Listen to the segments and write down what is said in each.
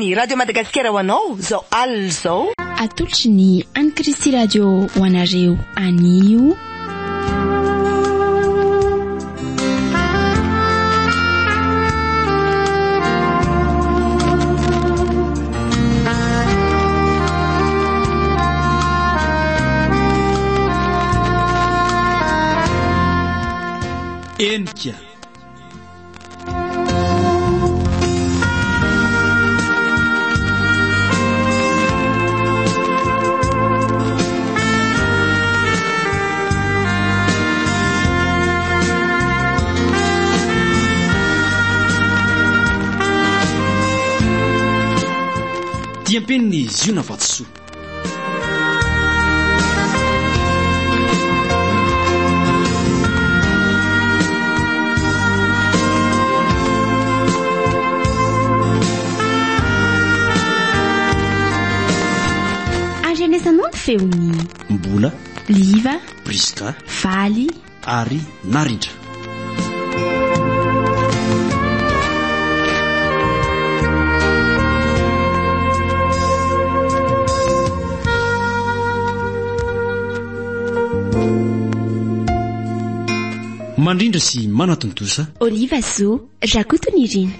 ny radio Madagasikara ho anao zao alina zao. Atolotry ny Anne Christie radio ho anareo anio. Enika diampeniny ziona vatosoa. Feony mbola liva briska valy ary naritra mandrindra sy manatontosa Oliva zo rakotony irina.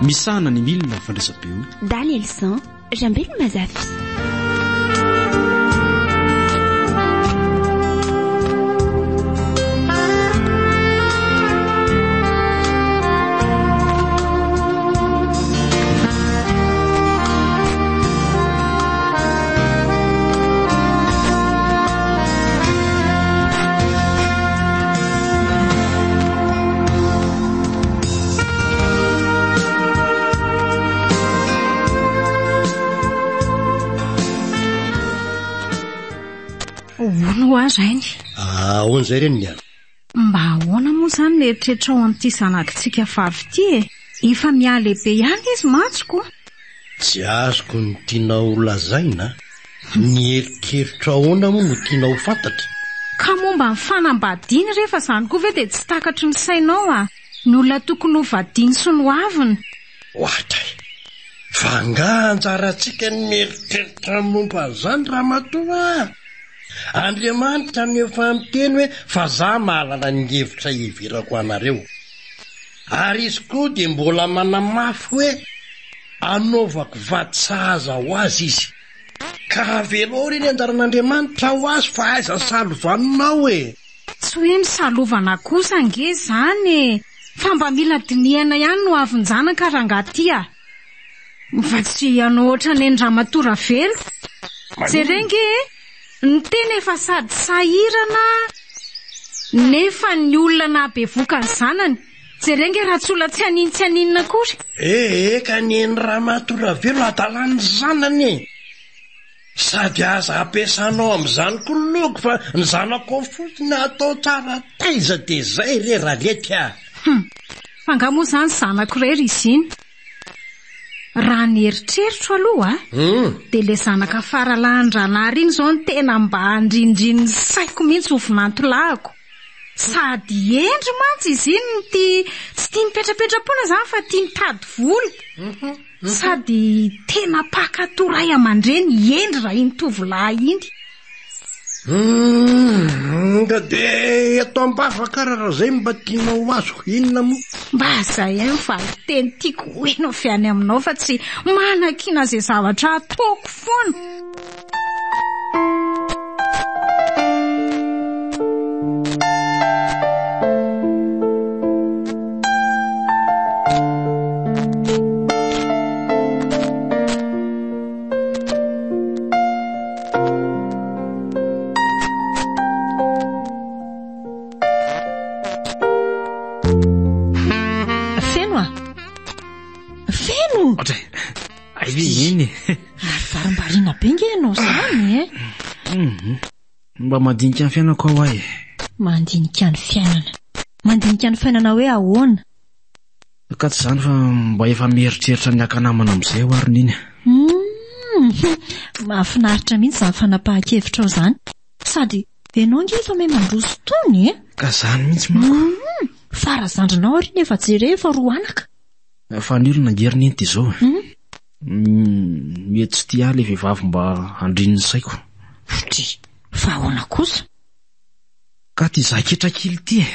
misahana ny milina fandraisam-peo daly elsan rambelo mazafy. Zainy ahoan'izay reny ny any mba ahoana moa zany ny eritreritra ao amin'ity zanakitsika favy ity efa mialehibe ihany izy matsoko tsy azoko ny tianao lazaina ny eritreritra ahoana moa no tianao fantatra ka momba ny fanambadiany rehefa zany koa ve dia tsy takatry ny sainao ny olona tokony ho vadiany sy no aviny ohatray fa angahanjarantsika ny mieritreritra momba zany raha matoa Andriamanitra no efa miteny hoe fa za mahalala ny hevitra iverako anareo ary izy koa dia mbola manamafy hoe anaovako vatsaza ho azy izy ka avelao reny anjaran'Andriamanitra ho azy fa aiza salovaninao tsy hoe misalovana kosa nge zany fa mba mila dinihana ihany no avonjanaka rangaty fa tsy ianao ohatra ny Ramatoa velo jerenge ny tena efa sady sahirana nefa ny olona nabevoka ny zanany jerenge raha tsy olona tsy aninina akory ka ny Ramatoa velo adalany zanany sady aza ampiasanao amin'izany koloko fa ny zanako fotsiny atao tsara taiza dia zay re raha lety fa nga moa zany zanako rery izy iny raha ny eritreritro aloha dia le zanaka faralahan-dranary iny zao ny tena mba andrindriny saiko mihitsy ho vinantolahako sady endry mantsy izy iny tsy tia mipetrapetra-pona zany fa tia mitady vola sady tena pakatoray aman-dreny endry raha iny tovolahy iny nga dia eto ambavaka raha zay mba tianao azoko inona moa mba zay fa teny tiako hoenao fiany aminao fa tsy manakina zay zavatra ataoko foana mba madinika ny fiainako ao mandinika ny fiainana hoe ahoana? Ka tsy zany fa mba efa mieritreritra ny akanamana amin'izay ho ary niny. Mahafinaritra mihitsy izany fanapahan-kevitra ao izany. Sady ianao nge efa mandroso tony e? Ka zany mihitsy manko. Farazandrinao ary nefa jereo efa roa anaka. Fa ny olona ngerininy ty izao. Mety tsy tia le vehivavy mba andrininy saiko. Fa ahoana kosa? Ka ty zaketrakily ty e.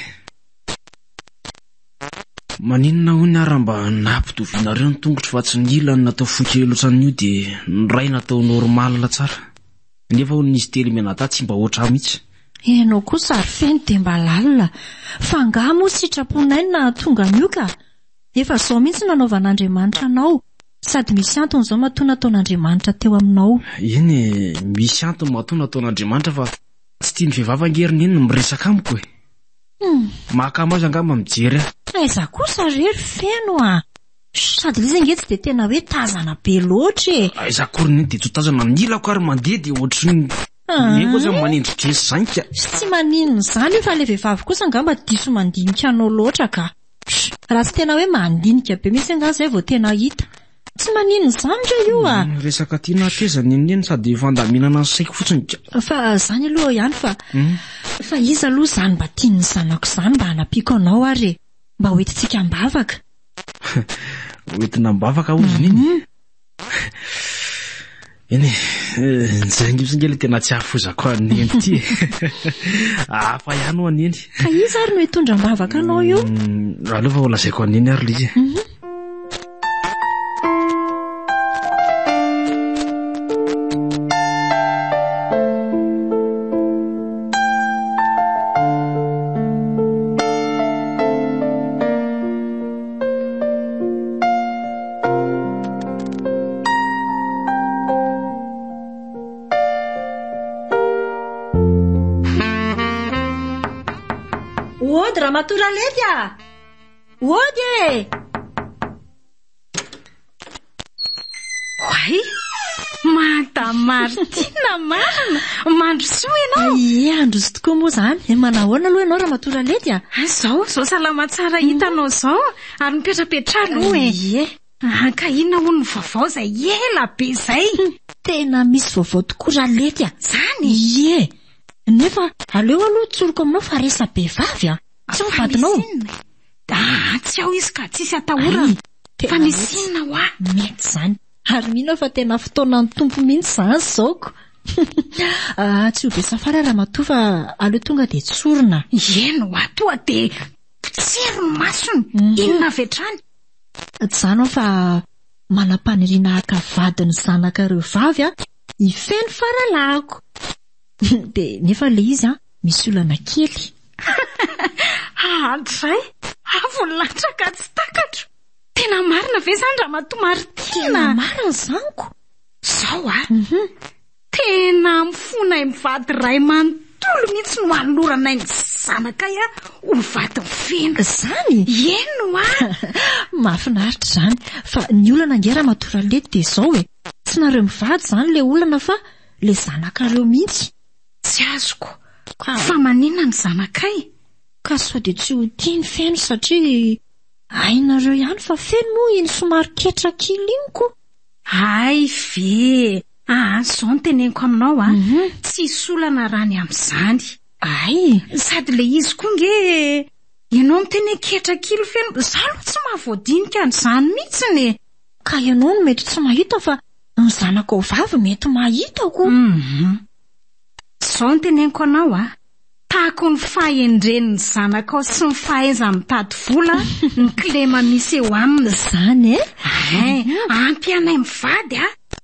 Maninona hoy ary mba nampitovianareo ny tongotry fa tsy ny ilany natao foikely ohatran'io dia ny ray natao normalina tsara. Nefa hoy nisy telo menata tsy mba oatra mihitsy. Ianao kosa ary feno dia mba lalina. Fa ngaha moa sitraponay na tonga an'io ka. Efa izao mihitsy nanaovan'Andriamanitra anao. Sady misy antony izao matoa nataon'Andriamanitra teo aminao. Eny, misy antony matoa nataon'Andriamanitra fa tsy tia ny vehivavy angeriny iny miresaka amiko e. Mahakamazy angamba mijery aho. Aiza kosa rery feno a. Sady liza nge tsy dia tena hoe tazana be loatra e. Aiza koriny dia tsy tazana nilako ary mandeha dia ohatriny eko izany manendrikesy izany ka. Tsy maninona izany io fa le vehivavy kosa angamba diso mandinika anao loatra ka. Raha tsy tena hoe mandinika be mihitsy anga izay vao tena hita. Tsy maninona izany re io a. Resaka tiana teza neneny sady fandaminana ny saiko fotsiny. Fa izany aloha ihany fa iza aloha izany mba tian'ny zanako izany mba hanapiko anao ary mba hoentintsika mbavaka. Hoentina mbavaka ozy niny. Eny, izay ngibsingely tena tsy hafozako aneny ty. Hafa ihany ho aneny. Ka iza ary no hitondra mbavaka anao io? Aleo fa ho lazaiko aneny ary lizy. Ody raha matoralety a! Ody e! Hoay! Martina marina! Mandrosoa ianao! Ie, androso tokoa moa izany. Manahoana aloha ianao raha matoralety a? Zao salama tsara hitanao zao ary mipetrapetra aloha e. Ie. Ka inona ho ny vaovao izay ela be izay? Tena misy vaovao tokoa ralety a. Zany? Ie. Nefa aleo aloha tsoroko aminao fa resa be vavy a. Tsy ho vadinao. Tsy ao izy ka tsisy atahorana. Fa misy inona ho a? Mety izany. Ary mino fa tena fotoanan'ny tompo mihitsy izany zaoko. Tsy ho be safara raha matoa fa aleo tonga dia tsorona. Eno atoa dia potsery ny masony. Inona vetrany? Izany aho fa manam-paniriana hakavadin'ny zanakareo vavy a hifeno fahalalahako. Dia nefa le izy misy olana kely. Andray, avolatra ka tsy takatro. Tena marina ve izany raha matoa Martina? Tena marina izaniko. Zao tena mifonay mivady ray manontolo mihitsy no aloranay ny zanakay ho vady feno. Izany? Eno Mahafinaritra izany. Fa ny olana nge raha matoralety dia izao e. Tsy nareo mivady izany le olana fa le zanakareo mihitsy. Tsy azoko. Fa maninona ny zanakay? Ka sao dia tsy ho tiany feno satria hainareo ihany fa feno moa iny somary ketrak'ila iniko. Ay ve. Zao ny teneniko aminao tsy solana raha ny amin'izany. Ay. Sady le izy koa nge ianao miteny ketrak'ila feno. Zaho aloha tsy mahavoadinika an'izany mihitsiny. Ka ianao no mety tsy mahita fa ny zanako vavy mety mahitako. Zao ny teneniko anao tahako ny fahendren'ny zanakao sy ny fahaizany mitady vola ny kilema misy eo aminy. Izany ampy anay mivady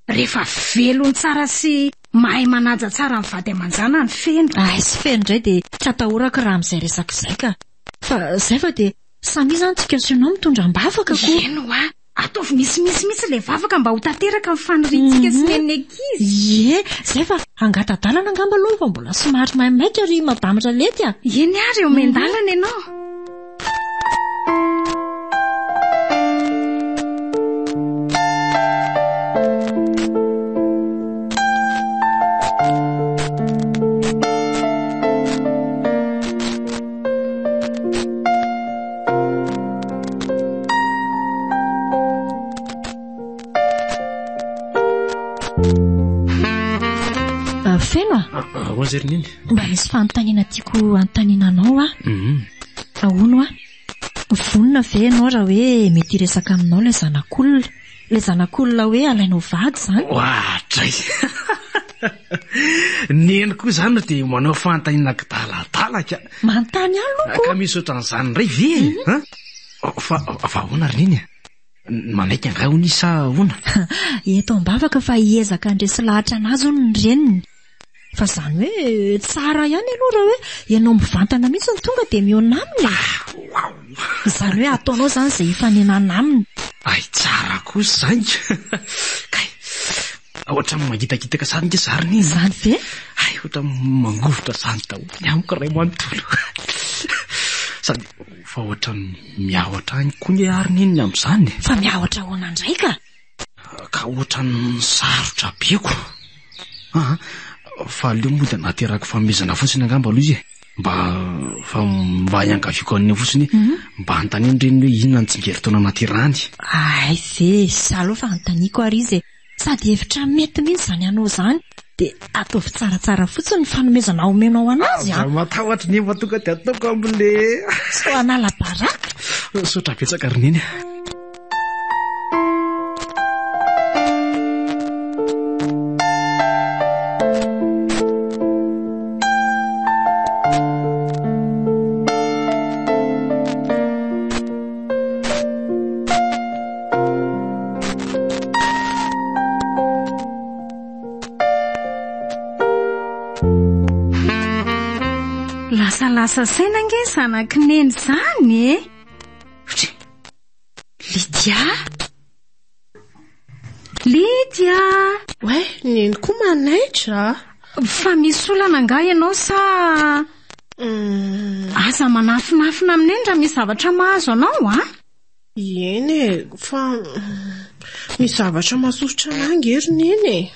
rehefa velony tsara sy mahay manaja tsara ny vady aman-jana ny feno. Sy feno indray dia tsy atahorako raha amin'izay resaka izay ka. Fa izay fa dia samy izany tsika sy ianao mitondra mbavaka ko. Eno ataovy mihitsy le vavaka mba ho tanteraka ny faniriantsika sy nen'ny ankizy. Ie, izay fa angatadalana angamba aloha fa mbola somary maimaika ry madama ralety a. Eny ary eo mendalana ianao. Hoazerininy. Mba misy fanontaniana tiako anontaniananao a. Ahono a? Vonona ve ianao raha hoe mety hiresaka aminao ilay zanak'olona? Ilay zanak'olona hoe alainao vady zany? Ohatray. Neny koa zany dia manao fanontaniana kidalatalaka. Manontany aloko. Ka misy ohatran'izany ray ve? Fa ahoana rininy? Manaiky angaha hony sa ahoana? Eto ambavaka fa hiezaka andresy lahatra anazy hono ny reniny. Fa zany hoe tsara ihany aloha raha hoe ianao mivantana mihitsy ny tonga dia mihaona aminy. Zany hoe ataonao zany izay hifanenana aminy. Ay tsara kosa zany. Kay ohatra mangitakitaka sany ke zariny iny. Zany ve? Ay ohatra mangovotra zany daholo amiko ray manontolo. Sady fa ohatra miahotra any koa ny ariny iny amin'izany. Fa miahotra ahoana indray ka? Ka ohatra ny sarotra beko. Fa aleo moa dia nateraka fanomezana fotsiny angamba aloha izy mba hiangaviako aniny fotsiny mba hanontaniany reny hoe inona ny tsingerin-taona naterahany. Ay ve sy aloha fa anontaniako ary izy sady hevitra mety mihitsy zany anao zany dia ataovy tsaratsara fotsiny ny fanomezana omenao anazy a. Matahotra ny mba tonga dia ataoko amin'le so anala baraka. Sotra betsaka rineny. Lasa saina nge zanakineny zany e. Lydia. Wai, neny koa manaitra. Fa misy olana angaha ianao sa aza manafinafina amineny raha misy zavatra mahazo anao a? Eny fa misy zavatra mahasosotra anangy ery neny.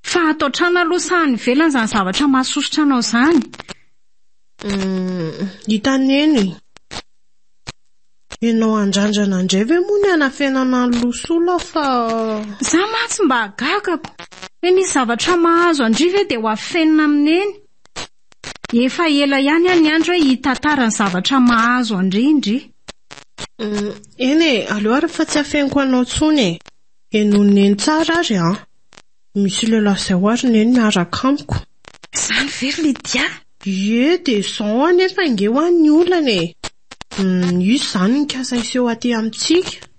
Fa atao trana aloha sahany velany zany zavatra mahasosotra anao zany. Hita neny. Ianao andrandrana indray ve moa ny anafenana ny losola fa za matsy mba agagako. Hoe nisy zavatra mahazo andrive dia ho afenina amineny. Efa ela ihany any andro hoe hitatara ny zavatra mahazo andrindry. Eny aleo ary fa tsy afeniko anao tsony. Enony neny tsara ary a. Misy lehilahy izay hoary neny miaraka amiko. Zany very Lydia? Ie dia izao anefa nge ho an'ny olana e. Izy zany nikasa iseho aty amintsika.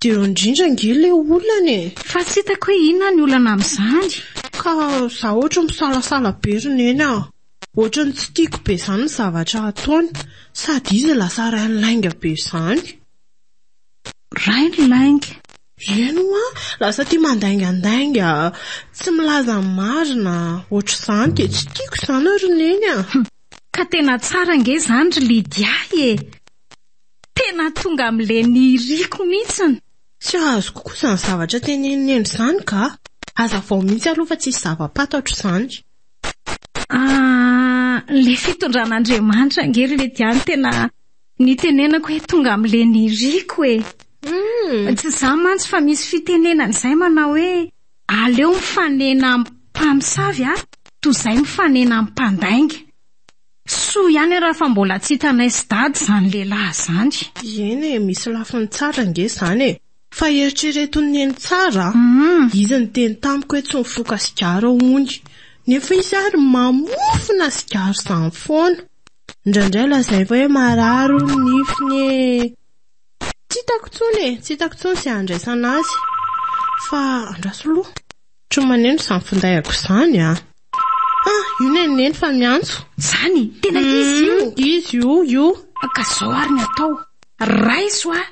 Dia eo indrindra nge ilay olana e. Fa tsy hitako hoe inona ny olana amin'izany. Ka za ohatra misalasala be ry neny a. Ohatra ny tsy tiako be zany ny zavatra ataony. Sady izy lasa ray ny lainga be zany. Ray ny lainga? Eno a, lasa tia mandaingandainga, tsy milaza ny marina, ohatra izany dia tsy tiako izany ry neny a. Ka tena tsara nge zany ry Lydia e. Tena tonga amin'ilay niriko mihitsiny. Tsy azoko kosa ny zavatra tenenineny izany ka. Aza vao mihitsy aloha fa tsisy zava-patatra izany. Le fitondran'Andriamanitra nge ry Lydia tena nitenenako hoe tonga amin'ilay niriko e. Tsy za mantsy fa misy fitenenana izay manao hoe aleo mifanena mpamosavy a toy izay mifanena mpandainga. Soa ihany raha fa mbola tsy hitanay sy dady zany lehilahy zany. Eny misy lafiny tsara nge izany e. Fa eritrereto ny neny tsara. Izy ny teny tamiko hoe tsy mifoka sigara hony. Nefa izy ary mamofona sigara izany foana. Indraindray lazay fa hoe mararo ny nifiny e. Tsy hitako tsony sy andraisana azy. Fa andraso loha. Tsy maneno izany findahako izany a. Io neny fa miantso. Zany, tena izy io. Izy io. Ka zao ary ny atao. Raiso a.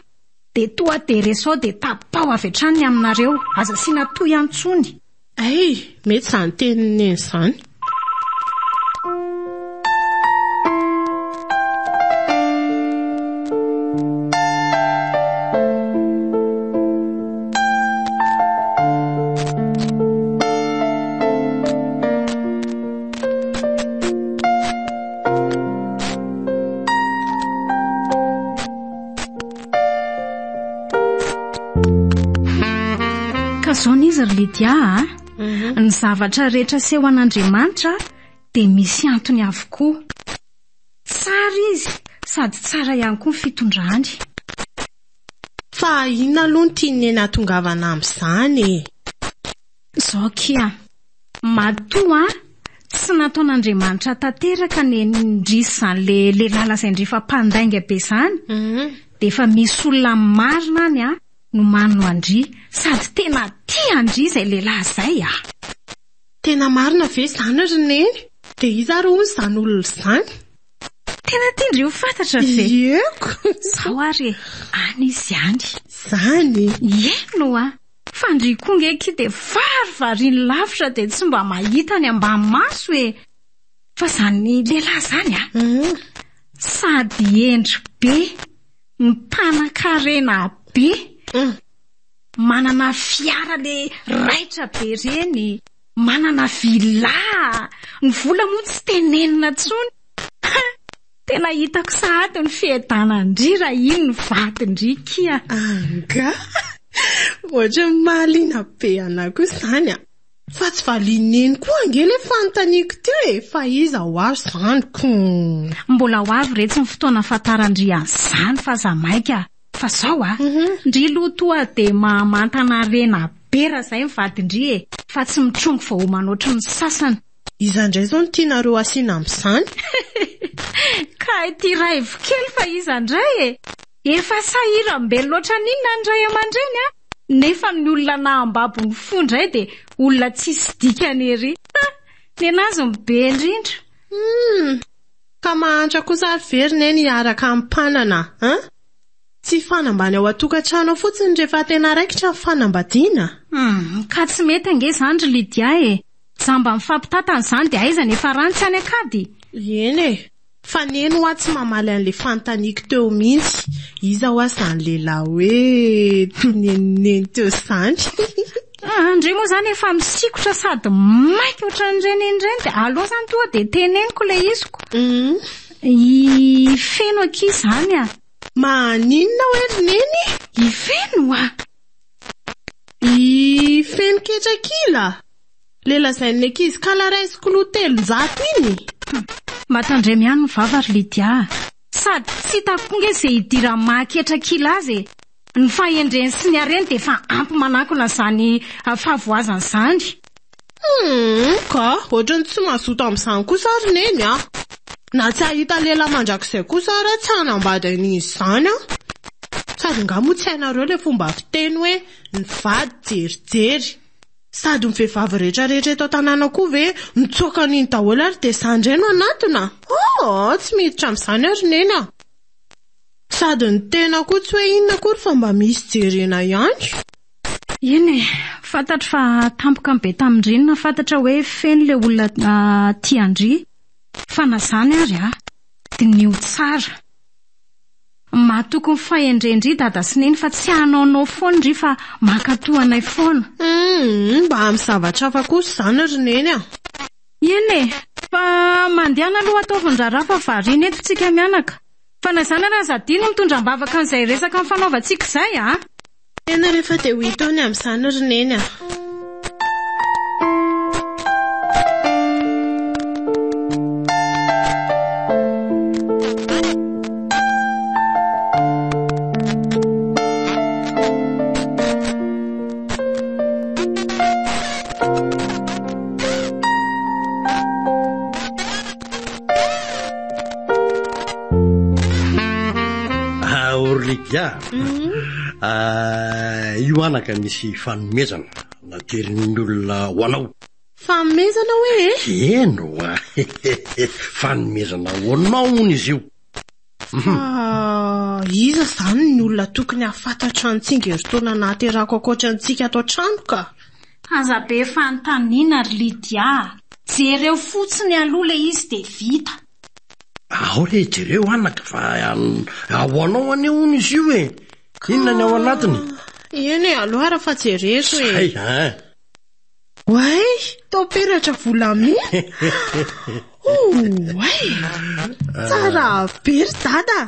De toa de resao de tapao avy hatrany aminareo. Aza sina toy antsony. Mety izany tenineny izany. Ka zao n'izy ry Lydia a. ny zavatra rehetra seho an'Andriamanitra dia misy antony avokoa. Tsara izy sady tsara ihany koa ny fitondrany. Fa inona aloha ny tiany natongavana amin'izany? Zao kia, matoa tsy nataon'Andriamanitra tanteraka ny ndrisy izany le lala izay ndrefa mpandainga be izany, dia efa misy olona marina any no manno andry, sady tena tia andry izay lehilahy izay a. Tena marina ve izany ry neny? Dia iza ro hozy izany olona izany? Tena tiandry ho fantatra ve? Ieko. Zao ary any izy any. Zany? Ieno a. Fandrikonga eky dia varivariany lavitra dia tsy mba mahita ny ambany maso e. Fa zany lehilahy zany a. Sady endry be, mpanan-karena be, manana fiara le raitra be reny, manana villa, ny vola moa tsy tenenina tsony. Tena hitako sahady ny fihedanandry raha iny ny vadindry kia. Anga? Ohatra mahaliana be anako izany a. Fa tsy valineny koa angely fanontaniako teo e. Fa iza ho azo zaniko. Mbola ho avy re tsy ny fotoana ahafantarandry an'izany fa za maika. Fa zao a, ndry lotoa dia mamantana rena be raha izay ny vadindry e. Fa tsy mitrongo fa ho manoatra ny sasany. Iza indray zao no tianareo asiana amin'izany? Ka ity raivo kely fa iza indray e. Efa sahiram-belo loatra n'inona ny ray aman-dreny a. Nefa ny olona na ambabony fo indray dia olona tsisy dikany ery. Ny anazy be indrindra. Ka mahantra kosa ary very neny hiaraka amin'ny mpanana, tsy fanambany ao atokantrano fotsiny rehefa tena raikitra ny fanambadiana. Ka tsy mety ange izany ry Lydia e. Zamba mifampitantana izany dia aiza efa rantsy any akady. Eny e, fa neny hoa tsy mamaly an'ilay fanontaniako teo mihitsy. Iza hoa izany lehilahy hoe toneniny teo izany. Andry moa izany efa misikotra sady maika ohatran'ireny indreny dia aleo izany toa dia teneniko ilay iziko. I feno aky izany a. Maninona hoe ry neny? I feno a. I feno ketrakila. Lela izay ny ankizy kalaray sy kolotelonjato iny. Matandremy ihany ny vava ry Lydia. Sady tsy takonge izay hidira mahaketrakila azy. Ny fahendreny sy ny hareny dia efa ampy manakona izany fahavoazana izany. Ka, ohatrany tsy mazoto amin'izany kosa ry neny a. Na tsy ahita lela mandrakizay kosa ary tsy hanambady an'izy izany a. Sady nga moa tsy hainareo ilay fomba fiteny hoe ny vady jerijery. Sady ny vehivavy rehetrarehetra eto an-tanàna koa ve mitsoaka n'iny daholo ary dia izany no anatona. Tsy miditra amin'izany ary neny a. Sady ny tena koa tsy hoe inona koa fa mba misy jerena ihany. Eny e, fantatra fa tampoka be tamindriny na fantatra hoe feno ilay olona tiandry. Fa na izany ary dia nio tsara. Matokony fahendrendry dada sy neny fa tsy hanaonao foana ndry fa makatoanay foana. Mba amin'ny zavatra hafa kosa izany ry neny a. Eny e, fa mandehana aloha ataovin-draharaha fa variana eto tsika mianaka. Fa na izany raha zadino mitondram-bavaka an'izay resaka amin'ny fanaovantsika izay a. Tena rehefa dia ho hitony amin'izany ry neny a. Io anaka misy fanomezana naterin'ny olona ho anao. Fanomezana hoe? Eno a. Fanomezana ho anao moa izy io. Iza izany ny olona tokony hafantatra antsika herintaona nahaterahako ankoatrantsika ato an-trano ka? Aza be fanontaniana ry Lydia. Jereo fotsiny aloha ilay izy dia vita. Ao re jereo anaka fa ao anao aneo izy io e. Inona ny ao anatiny? Eny e, aloha fa jereko e. Way, toperatra volamina. Way, tsara be ry dada.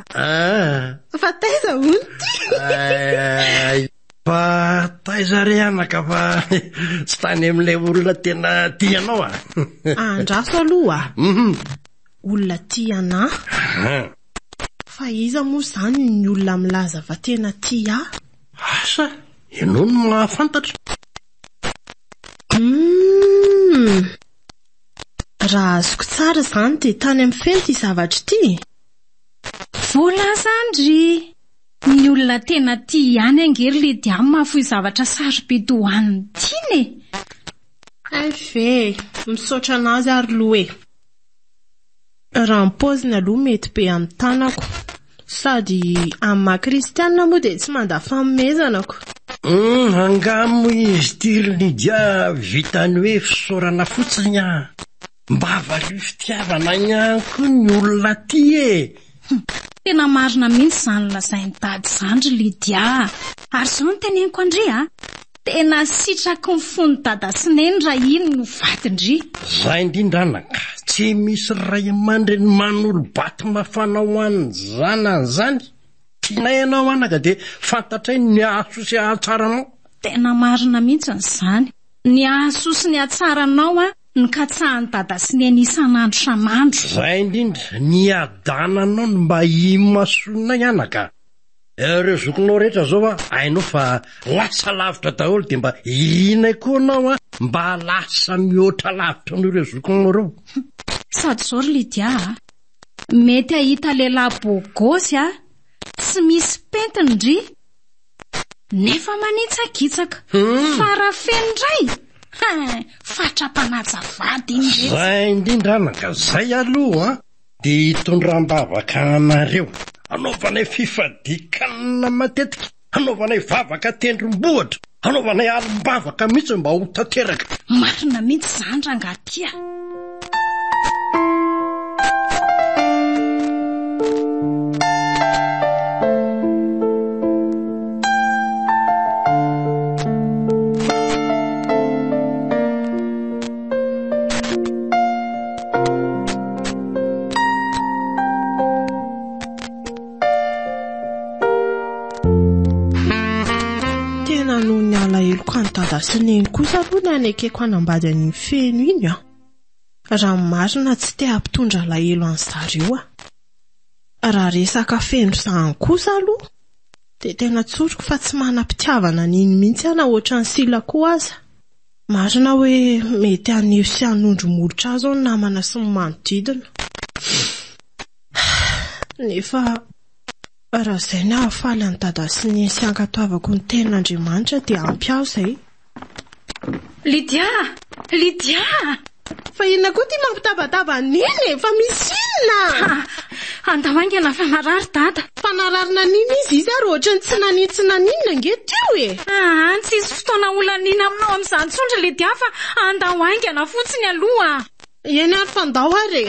Fa taiza hono ty? Fa Aizare anaka fa tsy tany amin'ilay olona tena tianao a. Andraso aloha olona tiana fa iza moa zany ny olona milaza fa tena tia asa ianao no mahafantatra. Raha azoko tsara zany dia tany amin'ny feno ity zavatra ity. Voalazandry ny olona tena tia ihany angery le dia mahafoy zavatra sarobidy hoaniny tiany. Ve misaotra anazy ary loe. Raha ny paoziny aloha mety be amin'ny tanako sady amin'ny maha-kristianina moa dia tsy manda fanomezanako. Angamo izy ty Lydia vitany hoe fisaorana fotsiny mba valy fitiavana ihany koa ny olona ty e. Tena marina mihitsy izany lazainy tady zandry Lydia. Ary izao no teneniko andry tena sitraky ny fony dada sy neny raha iny no vadindry. Zay indrindranaka tsy misy ray aman-dreny manolo baty mafana ho an'ny zanany zany. Tiana ianao anaka dia fantatray ny ahasosy ahatsaranao. Tena marina mihitsy n'izany. Ny ahasosy ny ahatsaranao ny katsahan'ny dada sy neny isan'andro san'andro. Zay indrindra ny adananao no mba imasonina ianaka. Ireo zokinao rehetra zao hainao fa lasa lavitra daholo dia mba inay koa anao mba lasa mihoatra lavitra n'ireo zokinao reo. Sady zao Lydia mety ahita lehilahy bôgôsy tsy misy pentiny ndry nefa manitsakitsaka farafendray fatrapanajavady iny. Zay indrindranaka zay aloha dia hitondram-bavaka anareo anaovanay fifadikanana matetika, anaovanay vavaka tendrom-bohatra, anaovanay alim-bavaka mihitsy mba ho tanteraka. Marina mihitsy zany rangatia. Sy neny kosa aloha ny anekeko hanambady an'iny feno iny raha marina tsy te hampitondra lahelo an'zareo raha resaka feno zany kosa aloha dia tena tsoroko fa tsy manam-pitiavana niny mihitsy ohatry ny silako aza. Marina hoe mety haneho sy hanondro molotra azy ny namana sy ny manodidina nefa raha izay ny hahafaly ny dada sy ny sy ankatoavako ny ten'Andriamanitra dia ampy aho izay. Lydia! Fa inona koa ty mampitabataba neny fa misy inona? Andahoaingana fanarary dada. Fanararina nina izy ary ohatrany tsy naninona nge teo tsy izy fotoana olanina aminao amin'izany tsondra Lydia fa andahoaingana fotsiny aloha. Eny ary fandao ary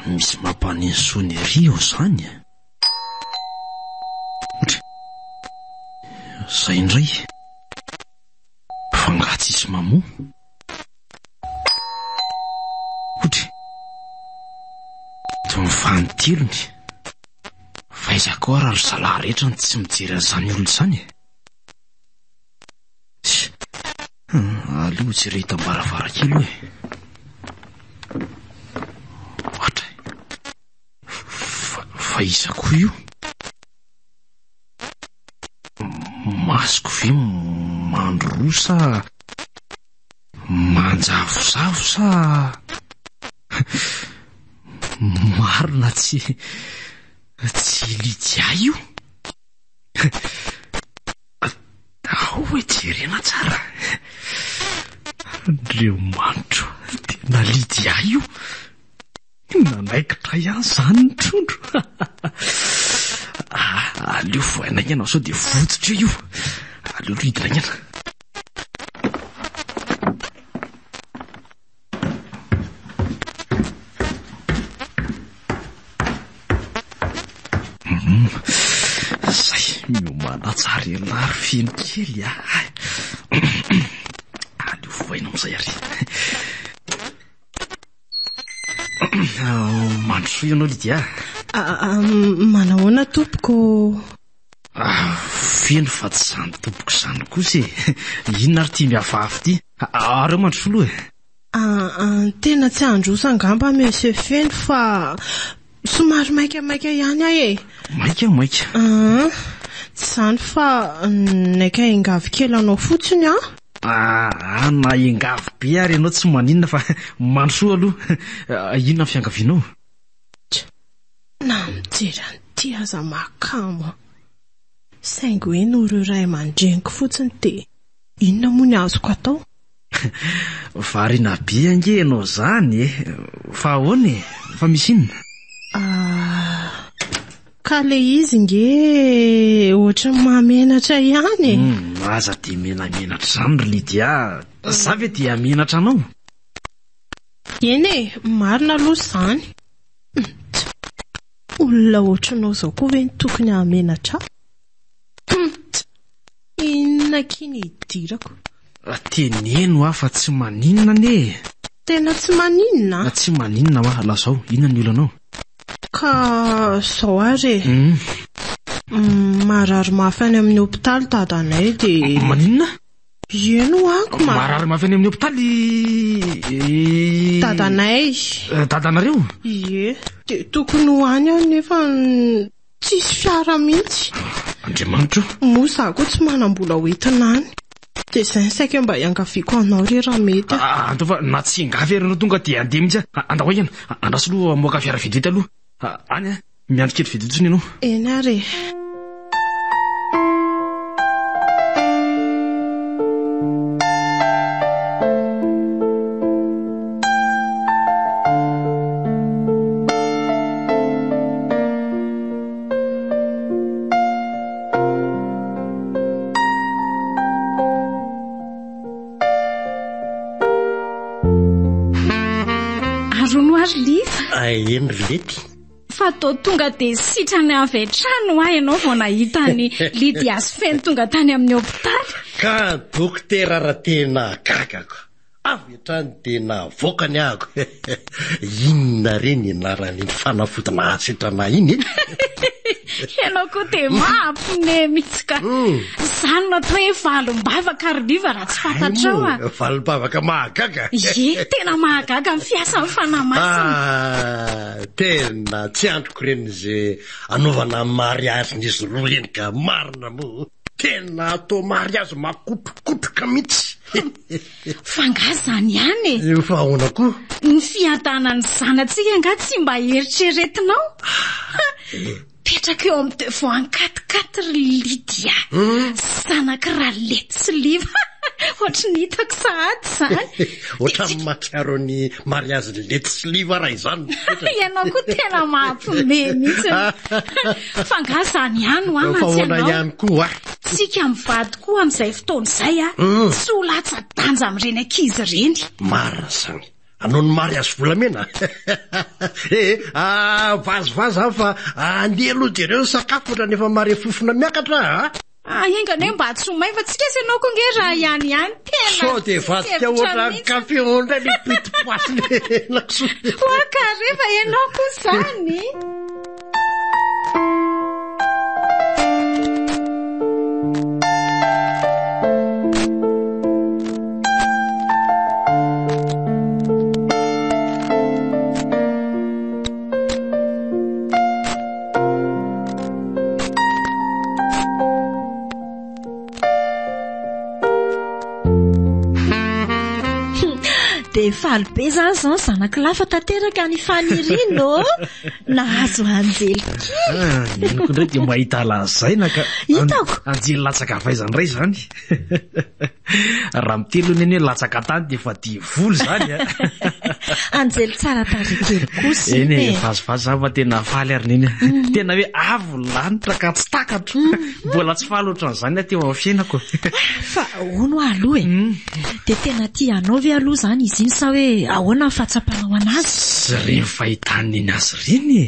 misy mampanensoany rio zany zay indray fangatsy isy mamoa toy ny fanotilony fa izako raha ry zalahy rehetra tsy mijery an'izany olona izany aleo tsy rehita mbaravarakely hoe fa izako io masoko ve mandro sa manjavozavo sa marina tsy Lydia io hoe jerena tsara reo manitro tena Lydia io nanaikitra ihany zany ny trondro aleo foainana ianao sao dia votsitra io Alolohidina nyana. Zay miomana tsara elary feno kely alio voaina am'izay ary. Mandroso ianao Lydia. Manahoana tompoko? Feno fa tsy zany tompoko zany kosa inona ary tia miavavy ty? Areo mandroso aloha. Tena tsy androso angamba monsieur feno fa somary maikamaika ihany ahy Maika. Tsy zany fa naika ingavy kely anao fotsiny na engavy be ary ianao tsy maninona fa mandroso aloha. Inona ny fiangavianao? Na mijery an'ity aza makamo. Saingy hoe noreo ray aman-dreniko fotsiny de inona moa ny azoko atao? Variana be ange ianao zany fa ahoana fa misy inona? Ka le izy nge ohatra mahamenatra ihany. Aza dia menamenatra zany ry Lydia. Za ve dia menatra anao? Eny marina aloha zany. Olona ohatranao zao koa ve ny tokony hamenatra? Inona kiny hidirako? Teneno fa tsy maninona ne. Tena tsy maninona? Tsy maninona lazao. Inona ny olonao? Ka zao ary marary mafy any amin'ny hopitaly dadanay de... Maninona? Eno ako marary mafy any amin'ny hopitaly dadanay. Dadanareo? Ie, de tokony hoany aho nefa tsisy fiara mihitsy. Andriamanitro. Moa za koa tsy manam-bola hoentina any. De zay saika mba iangaviako anao re raha mety. Anto fa na tsy engavy ary anao tonga de andeha mihitsy. Andahoana andraso aloha moaka fiara vedeta aloha. Any miandro kely vedeta tsony ianao. Eny ary. Eny Lety. Fa tao tonga de sitrany avy trano ianao vao nahitany Lydia sy Feno tonga tany amin'ny hopitaly. Ka dokotera raha tena gagako. Avy trano de navokany ahako. Inona reny anarany fanafotana asitrana iny? Ianao koa de mampine mihitsy ka. Zany natao hoe valombavaka ry liva raha tsy fantatrao Valombavaka mahagaga. Ye, tena mahagaga ny fiasan'ny fanamasina. Tena tsy androko reny zay anaovana mariazin'izy roa eny ka marina moa. Tena atao mariazy makotrokotroka mihitsy. Fanga zany ihany Fa ahoana koa? Ny fiadanany zanatsika nga tsy mba eritreretinao. Petraka eo amin'ny devant 4-4 Lydia. Zanaka raha Lety sy liva. Ohatry ny hitako sahady zany. Ohatry ny matsiaro ny mariazy Lety sy liva raha izany. Ianao koa tena mampime mihitsy. Fanga zany ihany Fa ahoana ihany koa Tsika mivady koa amin'izay fotoana izay tsy ho latsa-danja amin'ireny ankizy ireny. Marina zany. Anao ny mariazy volamena. Vazivazy fa andeha aloha jereo sakafo ohatran efa mare fofona miakatra. Engane mba tsy ho may fa tsika sy ianao koa nge raha ihany tena. Sao de vadika ohatran kafe ondray ny piti-poasy nakso. Oakare fa ianao koa zany. dia faly be zany zao zanaka lafa tanteraka ny fanirino nahazo anjely Eniko indray dia mahita lazaina ka Hitako. anjely latsaka avaizany ray zany. Raha mitelo ny hoe latsaka tany dia efa dia volo zany a. anjely tsara tarikely kosa Eny e, vazovazo zany fa tena faly ary neny. Tena hoe avo lanitra ka tsy takatro. Mbola tsy faly ohatran'izany teo amin'ny fiainako. fa ono aloha e dia tena tianao ve aloha zany izy iny sa hoe ahoana ny fahatsapanao anazy Sy reny fahitany eny azy reny e.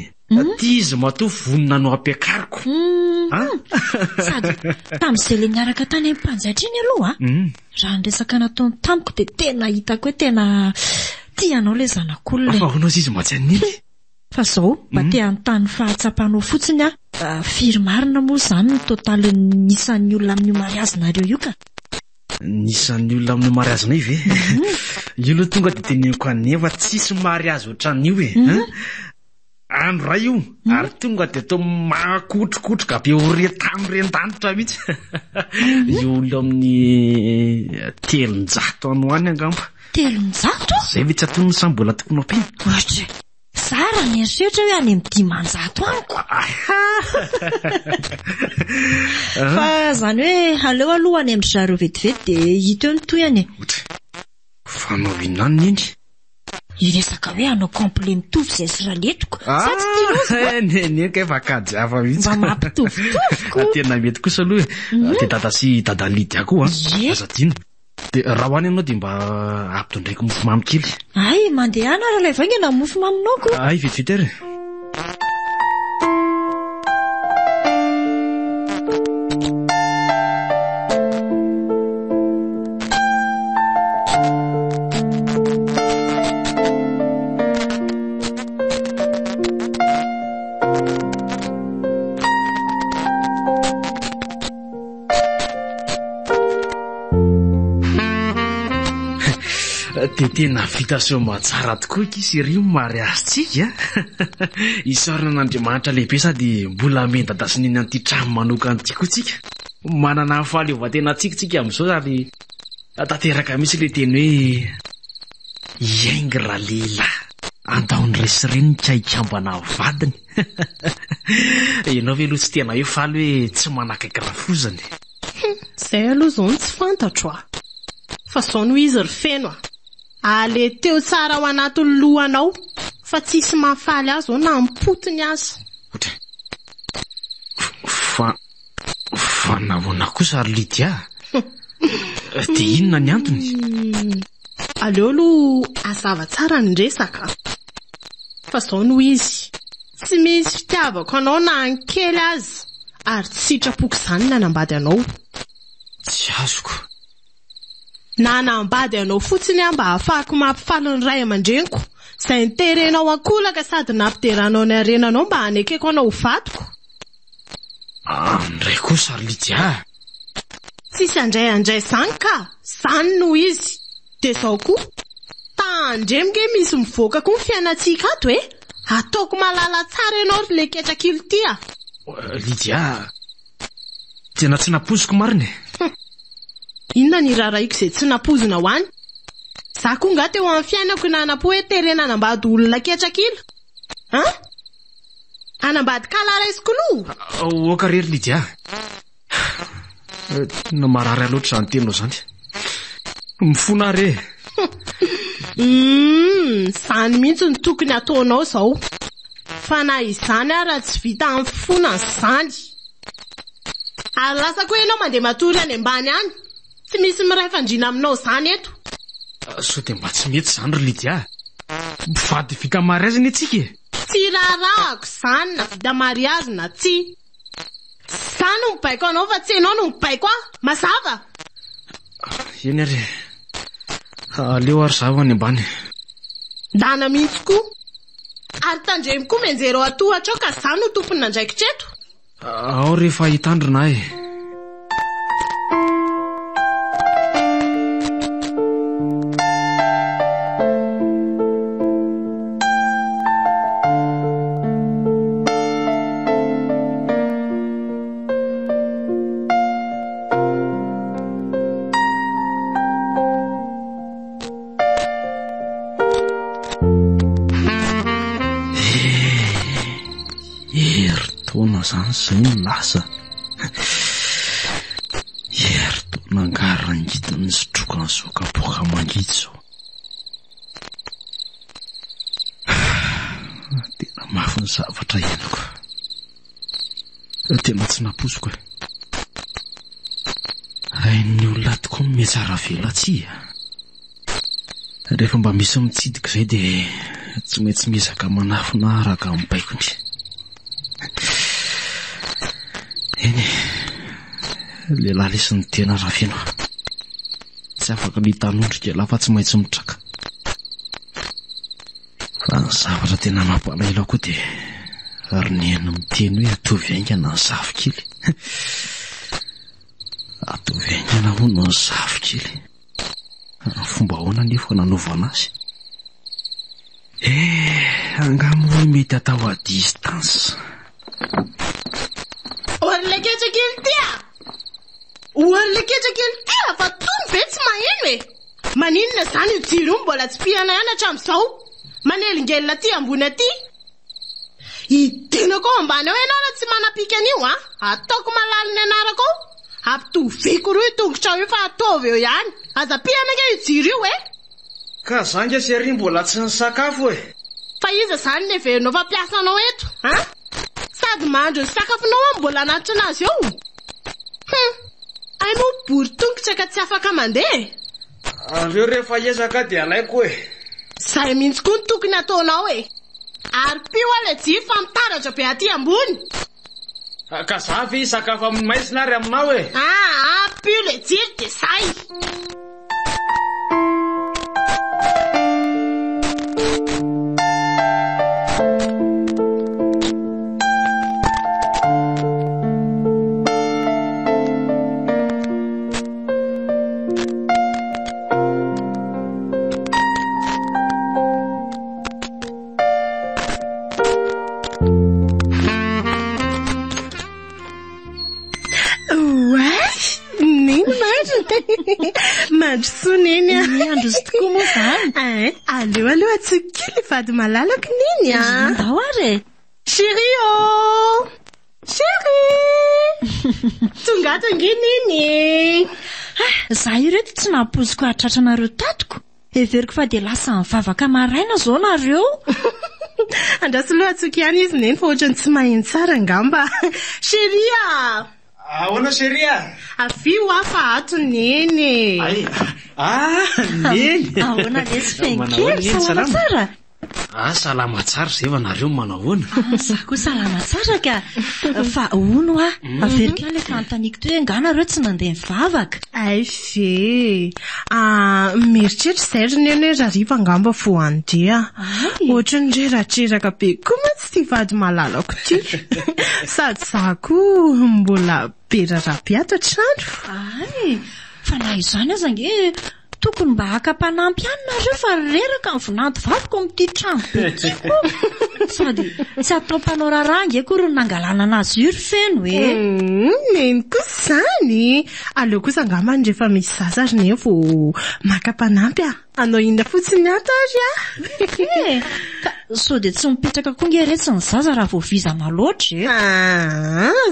Tia izy matoa vonona no ampiakariko. sady tamin'izay le niaraka tany amin'ny mpanjaitra iny aloha raha ny resaka nataony tamiko dia tena hitako hoe tena tianao le zanak'olona Fa hono izy matsy an'iny. fa zao mba te hanontany fahatsapanao fotsiny firy marina moa zany ny totalin'ny isan'ny olona amin'ny mariazinareo io ka Nisan'ny olona amin'ny mariazina io ve? Io aloha tonga dia teneniko anefa tsisy mariazy ohatran'io e. Andro ray io ary tonga dia tao makotrokotroka be horetany ren-danitra mihitsy. Io olona amin'ny 300 any ho any angamba. 300 Zay ve tsy atonony sa mbola tokony ampiny? ohatra zara ny eritreritra hoe any amin'ny 500 anyko fa zany hoe aleo aloha any amin'ny zareo vetivety dia hita eo ny toyany Fanao inona iny? iresaka hoe anao complet mitovy zay sy raha letiko sa tsy tianao Neneka efa kajy hafa mihitsy. mba mampitovitoviko Tena mety kosa aloha e. Dia dada sy dada Lydia koa Ye. aza dino. Dia raha hoany ianao dia mba ampitondraiko mofo mamy kely. ay mandeha ana raha ilay vaingana mofo maminao ko Ay vetivety ary. Dia tena vita soa matsara tokoa izy ry mariazitsika. Isaorina n'Andriamanitra lehibe sady mbola mendada sy neny an'ity trano manokana ity koa tsika. Manana fahaleovantena tsika amin'izao ary tanteraka mihitsy le teny hoe iaingy raha lehilahy andaony resireny kaikambana vadiny. Ianao ve aloha tsy tena hoe faly hoe tsy manakaiky rafozany. Zay aloha zao ny tsy fantatro fa zao no izy ry feno ale teo tsara ao anatin'ny lohanao fa tsisy mahafaly azy na ampotony azy Fa nahoana kosa ary Lydia? Dia inona ny antony? aleo aloha azava tsara ny resaka fa zao no izy tsy misy fitiavako anao na ankely azy ary tsy sitrapoko izany nanambady anao Tsy azoko. nanambady anao fotsiny mba hahafahako mampifaly ny ray aman-dreniko izay niterenao akolaka sady nampiteranao ny arenanao mba hanekeko anao vatoko Andray kosa ary Lydia. tsisy andray izany ka izany no izy dia zao koa tandremika misy mivoaka koa ny fiainantsika ato ataoko malala tsara ianao ry le ketrakilo ty Lydia, tena tsy napoziko marina e. inona ny raraiko izay tsy napozina ho any za koa nga teo amin'ny fiainako nanapo hoe terena anambady olona ketrakilo anambady kalaraisykoloha Oka rery Lydia. Na marary aloatra izany tenao izany. Mifona re. Izany mihitsy ny tokony ataonao izao fa na izany raha tsy vita amin'ny fona izany ary lasa koa ianao mandeha matory any ambany any tsy misy miray fandriana aminao izany eto So dia mba tsy mety izany ry Lydia. Vady vita mariazina itsika e. tsy rarahako izany na vita mariazy na tsy izany no mibaiko anao fa tsy ianao no mibaiko mazava Eny ary. Aleo ary zaho any ambany. ndana mihitsy koa ary tandremy koa menjero atohatra ao ka izany no tompony nandraikitreto Ao rehefa hitandrina ahy. zany zay ny lasa. Ery to nangarangita ny sotroka ny sokapoka mangitso. Tena mafy ny zavatra henoko. Tena tsy naposiko e. Hain'ny olona tokoa metsara velatsia. Rehefa mba misy mitsidika izay dia tsy maintsy mizaka manafina araka amin'ny baikony. Eny, lehilahy lesy ny tena rafina. Tsy afaka ny tanondrika lafa tsy maintsy mitraka. Fa ny zavatra tena mampalahelo koa dia roneny miteny hoe atovy aingana ny zafikely. Atovy aingana hono ny zafikely. Fomba ahoana nefa nanaovana azy? Angamba hoe mety atao à distance. Orleketsakely tia! Orleketsakely tia! Fa tony ve tsy maheno e? Maninona zany io jiro io mbola tsy pihana ihany hatramin'izao? Manelingelina aty ambony aty? Hitenako ao ambany ao ianao raha tsy manapika an'io a? Ataoko malaliny anarako ao? Ampitoviko roa io tongotra io fa ataovy eo ihany. Aza pihana ke io jiro io e? Ka zanga sery mbola tsy nisakafo e. Fa iza zany ny heverina fampiasanao eto, ha? Sady mahandro ny sakafonao ao mbola anatrina azy eo. Ai moa bory tongotra ka tsy afaka mandeha. Andreo rehefa ezaka dia alaiko e. Zay mihitsy koa ny tokony ataonao e. Ary pio le jiro fa mitaratra be aty ambony. Ka zavy sakafo amin'ny maisina ary aminao e. Pio le jiro dia zay. Mandrosoa neny a. Androso tokoa moa zany. Aleo atsokely vady malalaka neny a. Ndao ary. Chérie oh! Chérie! Tonga ato nge neny. Za io reto tsy nampoziko ahatratranareo tatiko. Everiko fa dia lasa mivavaka maraina zao nareo. Andraso loha atsoky ihany izy neny fa ohatrany tsy maheno tsara angamba. Chérie a! Ahoana seria? Avio afa ato neny. Neny. Ahoana lesy fenkely salama tsara. Salama tsara zay nareo manahoana? Za koa salama tsara ka. Fa ono averika le fantaniko toe nganareo tsy nandeha mivavaka. Ay ve. Mieritreritra izay ry neny hoe rariva angamba fo andrea. Ohatrany reratreraka be koa ma tsy tia vady malalako ty. Sady za koa mbola be rarapiata trandro. Fa na izany aza nge tokony mba haka-panampy ihany nareo fa reraka ny vonanto vaviko amin'ity trano be tiako. Sady tsy atao mpanao raharaha nge koa ry nangalana anazy io ry feno e. Neny kosa zany. Aleo kosa angamba rehefa misy zaza ry neny vao maka-panampy anao inona fotsiny ato ary Ka so dia tsy mipetraka koa nge retsy ny zaza raha vao vizana loatra e.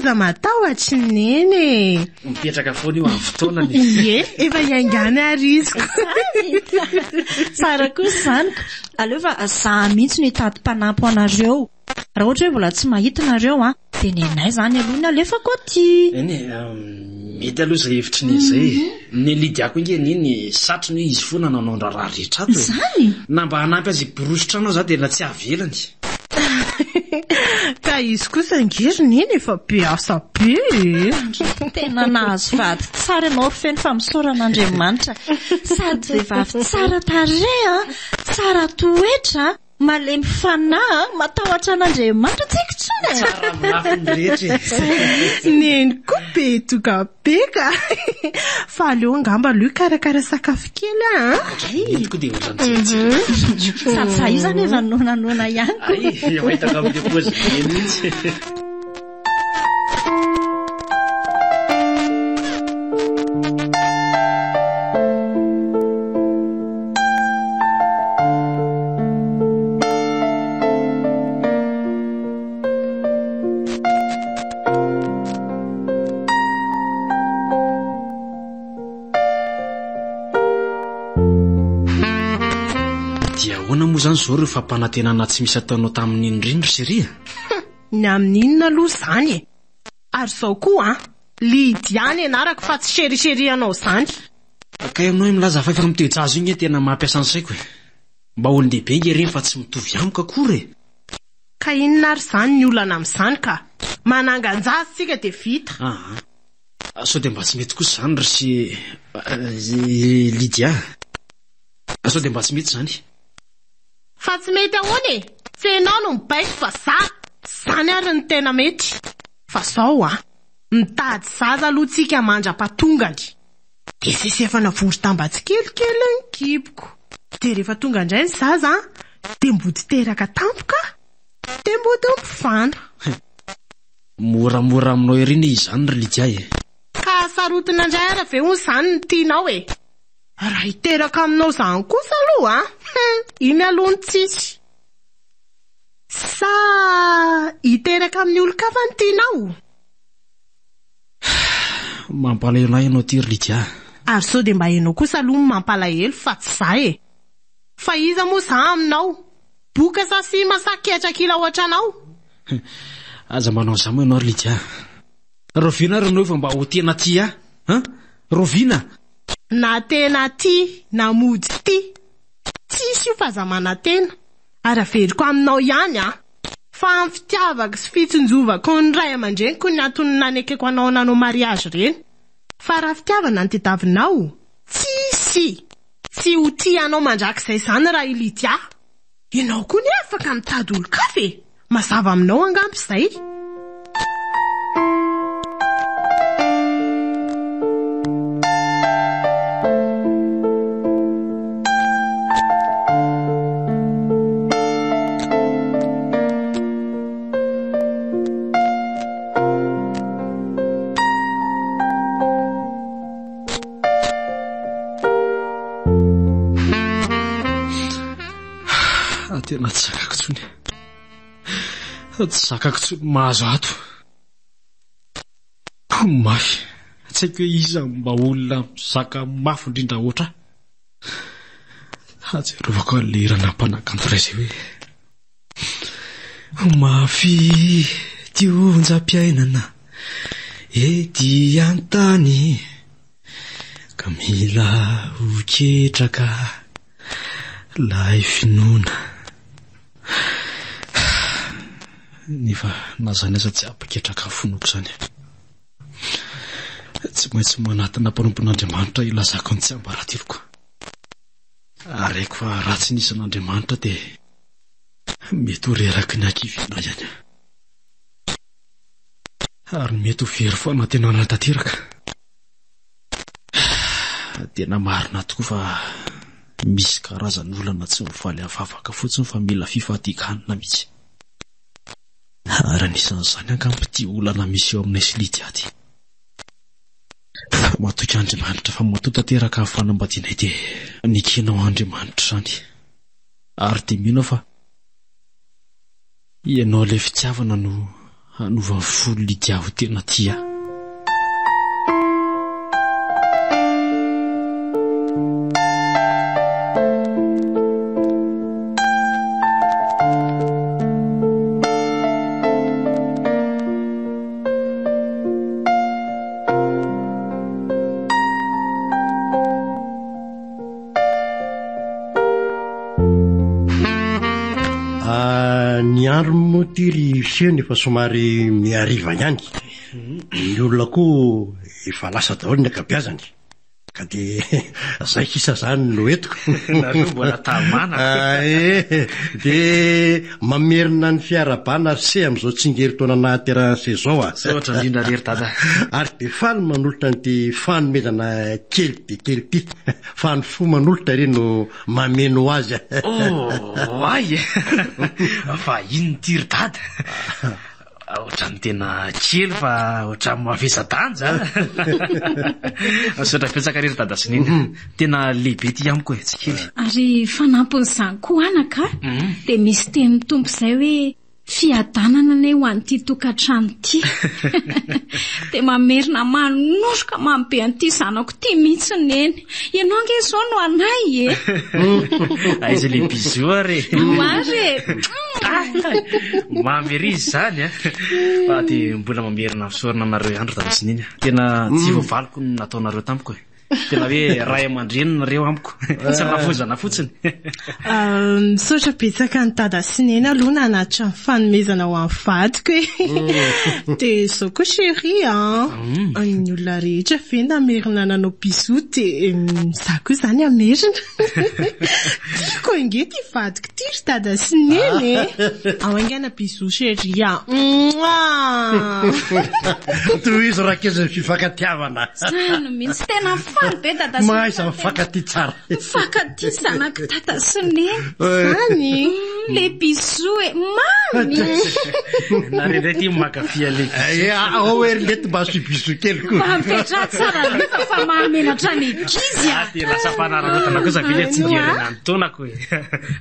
Za matahotra neny. Mipetraka foana io amin'ny fotoanany. Efa hiaingana ary izy. Tsara kosa zany. Aleo fa za mihitsy no hitady mpanampy anareo. Raha ohatra hoe mbola tsy mahita nareo dia nenay zany aloha ny alefako aty. Mety aloha izay hevitry ny izay. Ny lidiako nge neny satrony izy foana nanao raharaha rehetra ato. Zany? Na mba hanampy azy borositra anao za dia na tsy avelany. Ka izy kosa ngery neny efa be asa be. Tena nahazo vady tsara ianao feno fa misoran'Andriamanitra. Sady vehivavy tsara tarehy tsara toetra, malemy fanahy, matahotra an'Andriamanitra tsika tsony. Tsara mafy ny rehetra. Neny koa be tokabeka. Fa aleo angamba aloha karakara sakafo kely Mety koa dia ohatrany tsitsy. Sady za io zany efa nonanona ihany koa. Mahitaka amin'ny poziny mihitsy. moa zany zao ireo fampanantenana tsy misy ataonao tamin'ny indrindra Siria? Ny amin'inona aloha zany e. Ary zao koa Lidiany anarako fa tsy serisherianao zany. Kay aminao milaza fa efa mitejazo igny tena mampiasa ny saiko e. Mba olon-dehibe nge reny fa tsy mitovy amiko akory e. Ka inona ary zany ny olana amin'izany ka? Manangan-jaza sika de vita. Sao de mba tsy mety kosa zany Lydia. Sao de mba tsy mety zany. Fa tsy mety ahoana e. Fenao no mibaiko fa zany ary ny tena mety. Fa zao mitady zaza aloha tsika mandra-patongany. De sisy efa navory tambatsy kelikely ny kiboko. De rehefa tonga indray ny zaza de mbody teraka tampoka. De mbody mpifana. Moramora aminao ery ny izany ry Lydia e. Ka sarotina indray ara ve hono zany ny tianao e. Raha hiteraka aminao zany kosa aloha iny aloha ny tsisy. Sa hiteraka amin'ny olon-kafa ny tianao? Mampalahelo ianao ty ry Lydia. Ary sao de mba hainao kosa aloha mampalahelo fa tsy zay e. Fa iza moa za aminao? Boka sa sy masakitra kila ohatranao? Aza manao za moa ianao ry Lydia. Rovina ry anao fa mba ho tena ty Rovina. Na tena ty, na mody ty. Tsisy io fa za manantena. Ary averiko aminao ihany fa amin'ny fitiavako sy fitsinjovako ny ray aman-dreniko ny antony nanekeko anao nanao mariage reny. Fa raha fitiavana ny tediavinao, tsy ho tianao mandrakizay zany raha Lydia. Ianao koa ny afaka mitady olo-kafa e. Mazava aminao angampy izay. Tena tsy zakako tsony. Tsy zakako tsony mahazo ato. Mafy. Tsy haiko hoe iza mba olona zaka mafy indrindra oatra. Ajerovako an'le ranam-panakanto ray izay hoe mafy tionjam-piainana ety an-tany ka mila hoketraka lay finoana. Nefa nazanaiza tsy apaketraka fonoko zany. Tsy maintsy manatina mpanompon'Andriamanitra ilazako ny tsy ambaratiroko. Araiko fa raha tsy nisy an'Andriamanitra de mety ho reraky ny ankivina ihany. Ary mety ho very fanantenana tanteraka. Tena marina tokoa fa misy karazan'olana tsy mifaly afafaka fotsiny fa mila fifatikana mihitsy. Ary anisan'izany angampy olana misy eo aminay sy Lydia ty. Matoky Andriamanitra fa matoa tanteraka fanambadianay de nikenao Andriamanitra zany. Ary de mino fa ianao le fitiavana no hanova ny folo Lydia ho tena tia. Tiry siany efa somary miariva ihany. Ny olona koa efa lasa daholo ny akabiazany. Ka de zay kisa zany no etiko. Nareo mbola tamana. De mamerina ny fiarabana se am'izao tsingeritaona nahateran'izay zao Sy ohatra indrindra rery dada. Ary de faly manolotra ny fanomezana kely de kely ty. Fa ny fo manolotra ireny no mameno azy. Ay fa ino tiry dada. Ohatran'ny tena kely fa ohatran'ny mavesa-danja. Sotra petsaka rery dada sy neny. Tena lehibe ty amiko tsy kely. Ary fanampon'izany koa anaka de misy tenin'ny tompo izay hoe fiadanana ne ho an'ity tokantrano ity dia mamerina manosika mambe an'ity zanako ity mihitsy neny ianao ange izao no anay aiza le bizo are are mamery izy zany fa dia mbola mamerina fisaorana anareo andro tadasininy tena tsy voavaliko no nataonareo tamiko tena hoe ray aman-dreny nareo amiko tsy nafozana fotsiny misaotra betsaka ny dada sy neny aloha nanatitra ny fanomezana ho amin'ny vadiko dia izao koa chéri ny olona rehetra ve namerina nanao bisou dia za koa izany amerina tiako inge ty vadiko ty ry dada sy neny ao aingana bisou chéri toy izy rakeza fifankatiavana zany mihitsy tena faly be dada sy mahaiza mifankaty tsara mifankaty zanako dada sy neny zany le bisou mamy narendray ty makafia le ao ery lety mba sy bisou kely koa mampetra tsara lefa fa mahamenatra ny ankizy dia lasa fanararotana kosa vile tsingerina ny taonako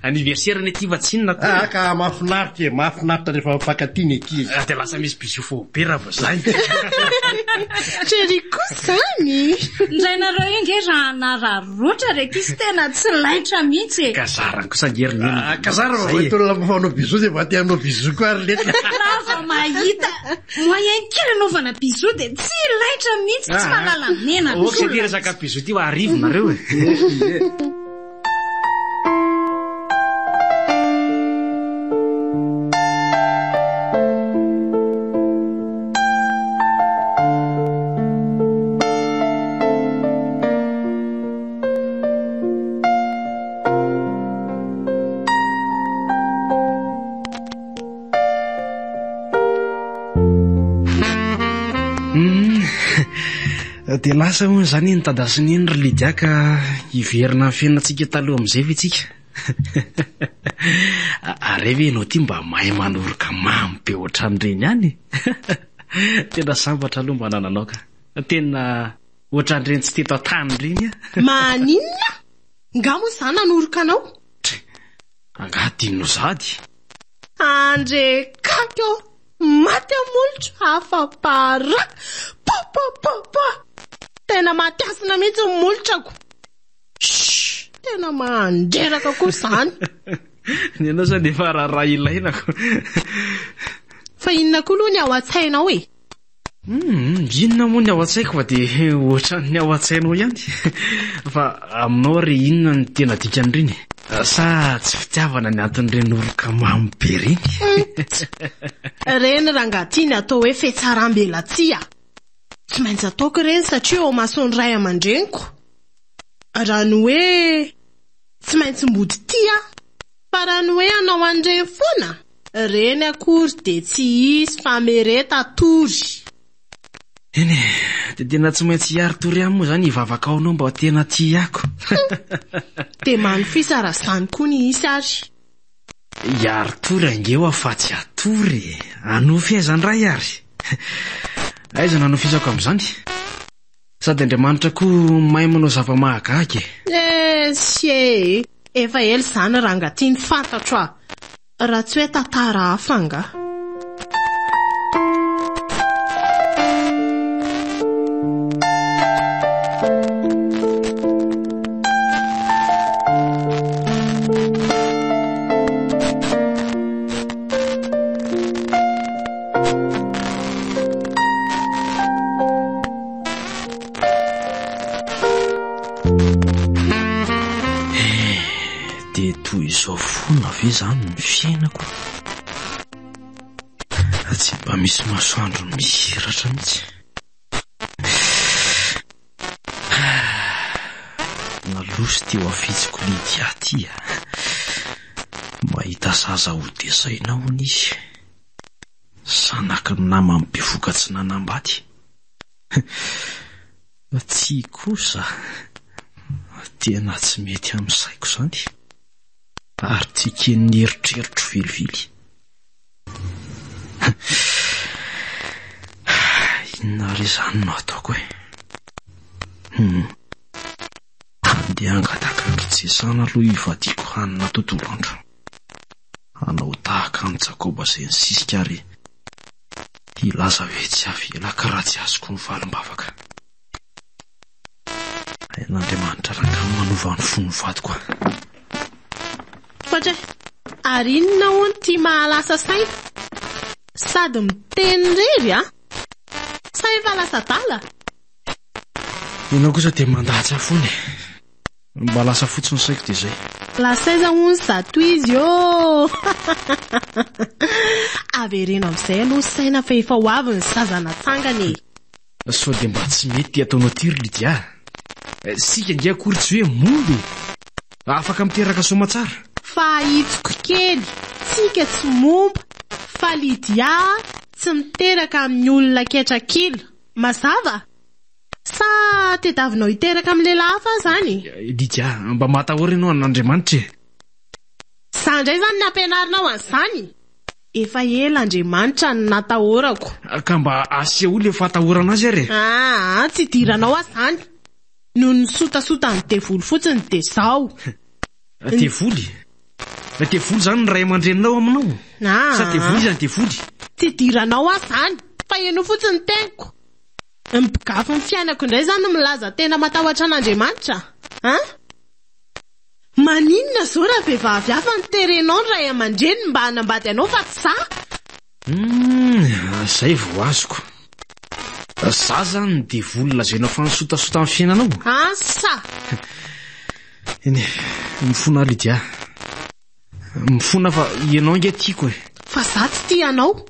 anniversaire ny ty vatsinina ka mahafinaritra rehefa mifankaty ny ankizy dia lasa misy bisou fo be raha vo zany chéri kosa zany ndray nareo io nge raha nararotra reky izy tena tsy laitra mihitsy kazarany kosa ngeriny kazara vaitolona mafanao bisou dia vaty hanao bisou koa ary lety raha mahita moyen kely anaovana bisou dia tsy laitra mihitsy tsy mahalala mena oka ty resaka bisou ty ho arivonareo dia lasa moa zany nitadasiny eny ry lidiaka iverina fiainantsika taloha amin'izay ve tsika are ve ianao ty mba mahay manoroka mamy be ohatran'ireny ihany tena sambatra aloha mba nananao ka tena ohatran'ireny tsy teto an-tany ireny maninona nga moa zany nanoroka anao angadinno zady andre kako maty amolotro hafapara papapapa tena matiasina mihitsy molotrako tena mandreraka koa zany ny anao zany efa raharaha ilainako fa inona koa aloha ny ao an-tsainao inona moa ny ao an-tsaiko fa dia ohatran'ny ao an-tsainao ihany fa aminao ry inona ny tena dikan'ireny sa tsy fitiavana ny anton'ireny oroka mamy be reny reny raha ngatiany atao hoe fetsaram-belatsia tsy maintsy ataoko ireny satria ao masony ray aman-dreniko raha ny hoe tsy maintsy mbody tia fa raha ny hoe anao an-dreny foana reny akory dia tsy isy famereta tory eny dia tena tsy maintsy hiary tory any moa zany hivavaka ao anao mba tena tiako dia manofisara zany koa ny isy ary hiary tory angeo afa-tsy atory anofy aizany ray ary aiza nanofisako amin'izany sady Andriamanitra koa mahay manao zava-mahagaga sie efa ely zany raha ngatiany fantatro raha tsy hoe tantara hafa nga izao fona ve zany ny fiainako tsy mba misy masoandro mihiratra mihitsy nalosy teo afitsiko Lydia ty mahita zaza ho desaina hony izy sanaky ny namany be vokatsy nanambady tsy kosa tena tsy mety amin'ny saiko zany ary tsy ken'ny eritreritro velively inona re zany no ataoko andeha angataka ny jesana aloha ivadiako hanina tontolo andro anao tahaka ny Jakoba izay nisisika ary hilaza hoe tsy avela ka raha tsy azoko ny valim-bavaka. N'Andriamanitra raka manova ny fony vadiko. Fatra ary inona hono tia mahalasa saina sady miteny rery a sa efa lasa dala? Ianao kosa dia mandatsy fony. Mba lasa fotsiny saiko dia izay. Lasaiza hono zato izy io. Averena amin'izay aloha saina fa efa ho avy ny sazana tsangany. Sao dia mba tsy mety ataonao tiry Lydia. Sika ngia akory tsy hoe momby afaka miteraka somatsara. Fa itsoko kely tsika tsy momba fa Lydia tsy miteraka amin'ny olona ketrakila. Mazava? Sa tediavinao hiteraka amin'ny lehilahy hafa zany? Lydia, mba matahory ianao an'Andriamanitra. Sandray zany nampianarinao an'izany. Efa ela Andriamanitra ny natahorako. Ka mba asia olo efa atahorana azy ary. Tsy diranao azany. No nisotasota ny tevoly fotsiny dia zao. Tevoly? Tevoly zany ny ray aman-dreninao aminao. Sa tevoly izany tevoly? Tsy diranao azany. Fa ianao fotsiny teniko. Mipigafy ny fiainako indray zany milaza tena matahotra an'Andriamanitra. Maninona zao raha vehivavy hafa ny terenao ny ray aman-dreny mba hanambady anao fa tsy zay vao azoko. Za zany dia voly lazainao fa nisotasota amin'ny fiainanao. Sa mifona Lydia. Mifona fa ianao nge tiako. Fa za tsy tia anao.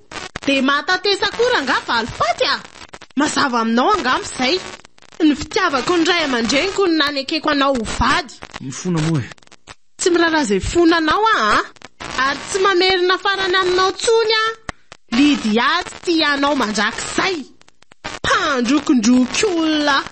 Dia mahatatesa koa nga valipaty a. Mazava aminao angam'izay. Ny fitiavako ny ray aman-dreniko ny nanekeko anao ho vady. Mifona moa. Tsy mirara izay fonanao ary tsy mamerina farany aminao tsony a. Lydia tsy tia anao mandrakizay. Pandrokondroky olona.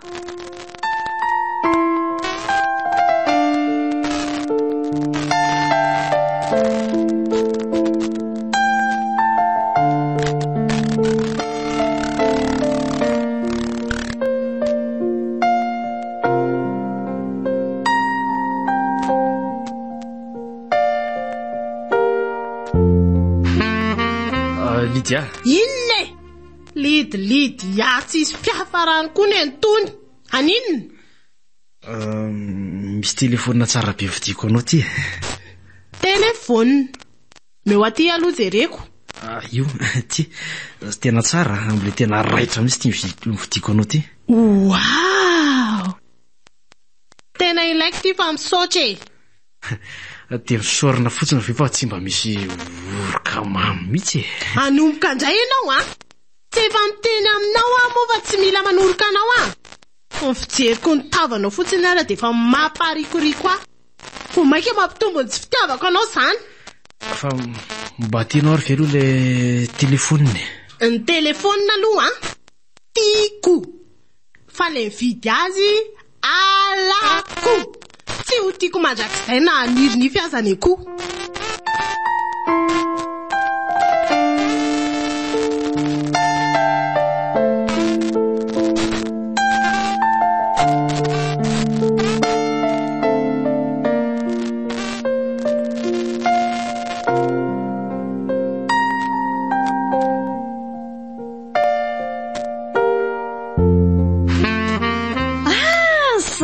Lydia. Inne? Lydia tsy isy mpiafarany koa ny antony. Aninona? Misy telefonina tsara be vidiko anao ty. Telefona? Meo aty aloha jereko. Io ty tena tsara amle tena raitra mihitsy ty vidiko anao ty. Wow! Tena ilaiko ty fa misaotra. Dia misorina fotsiny ve fa tsy mba misy oroka mamy mihitsy. Anomboka indray ianao tsy efa miteny aminao moa fa tsy mila manoroka anao Ny fijeriko ny tavanao fotsiny ara dia efa mamparikoriko Ko maika mampitombo ny tsy fitiavako anao zany. Fa mba tianao ary ve aloha le telefoniny? Ny telefonina aloha tiako. Fa le mividy azy alako. Tsy ho tiako mandrakizay na aniriny fiazany koa.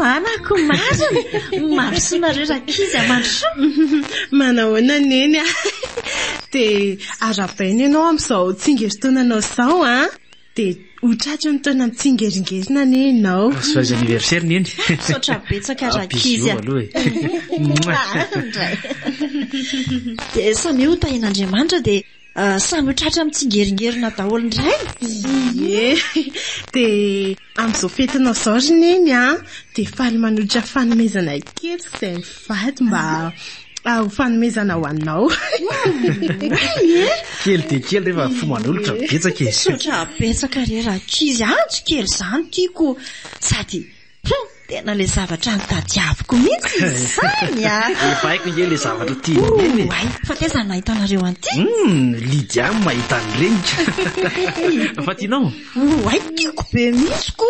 Zanako marina mampisoanareo rakizy amandroso. Manahoana neny dia arabaina ianao amin'izao tsingerin-taonanao izao dia hotratra ny taona mitsingeringerinana ianao. Joyeux anniversaire neny. Misaotra betsaka rakizy. Dia samy ho tahin'Andriamanitra dia samy hotratra mitsingeringerinana daholo indray. Dia amin'izao fetinao izao ry neny dia faly manolotra fanomezana kely izay mivady mba ho fanomezana ho anao. Kely dia kely rehefa fo manolotra betsaka izy. Misaotra betsaka re rakizy antso kely izany tiako sady tena le zavatra nitadiaviko mihitsy izany Efa haiko nge le zavatra tiany. Fa teza nahitanareo an'ity. Lydia mahita an'irenika. Fa tianao? Tiako be mihitsy ko.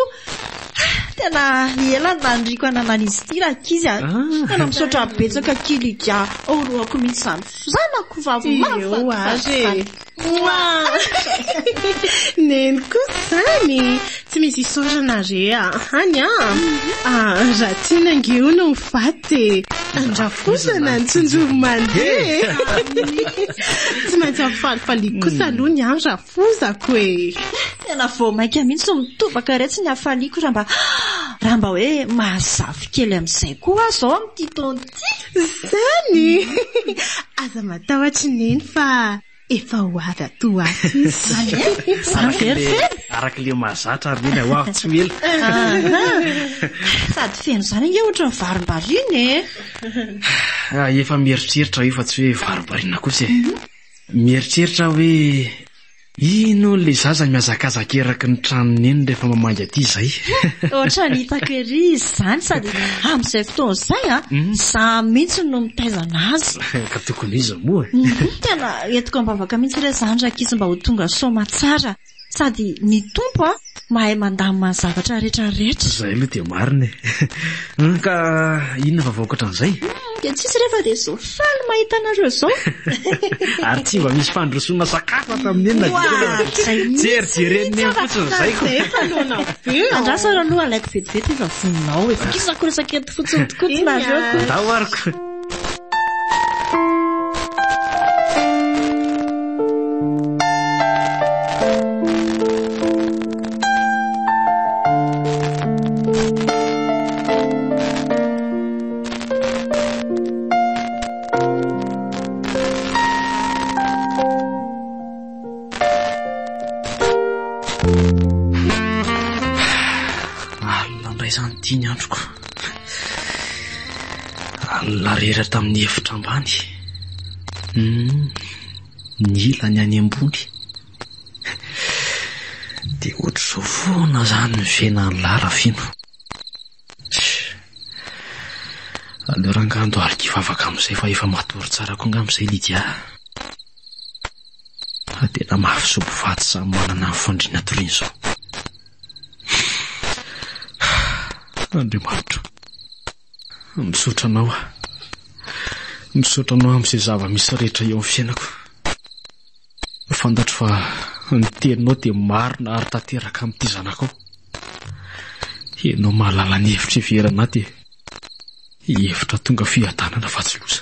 tena ela nandriko ananana izy ity raha kizy a tena misaotra betsaka kely dia oroako mihitsy zany zanako vavomavo azy neny kosa zany tsy misy isaorana re any raha tiana angeona mivaty andrafosana ny tsonjoro mandeha tsy maintsy afalifaliko kosa aloha ny raha fozako e tena vao mainka mihitsy mitobaka retsy ny afaliako raha mba hoe mahazafy kely amin'izay koa zao amin'ity taonty zany aza matahotra neny fa efa ho avy atoaty zany verifery araka le mahazatra ary mena ho avy tsy mela sady feno zany ange ohatra ny varim-bariny efa mieritreritra efa tsy hoe varim-barina kosa mieritreritra hoe ino le zaza miazakazaka eraky ny tranony eny rehefa mamangy aty zay ohatra ny hitako ery izy zany sady amin'izay fotoana izay za mihitsy no mitaizana azy ka tokony izy moa tena entiko ambavaka mihitsy re zany rakizy mba ho tonga soma tsara sady ny tompo mahay mandamina zavatra rehetrarehetra zay aloha dia marina ka inona vavaokatra an'izay dia tsisy rehefa dia zao faly mahita anareo zao ary tsy mba misy fandrosoana sakafo tamin'ny enina jerijereny fotsiny zay andrasa raha aloha alaiko vetivety efa voninao efa kisako resaka ety fotsiny tokoa tsy nareo tao ariko ny androko alina rera tamin'ny efitra ambany ny ilany any ambony dia ohatra zao foana zany mivena ny lara fino aleo rangando ary kivavaka amin'izay fa efa matory tsara koa nga amin'izay Lydia tena mahafisobo vaty samy manana ny fandriana toriana zao Andriamanitra misaotra anao amin'izay zava-misy rehetra eo amin'ny fiainako fantatro fa ny teninao dia marina ary tanteraka amin'ity zanako ianao mahalala ny hevitra iverana dia hevitra tonga fiadanana fa tsy loza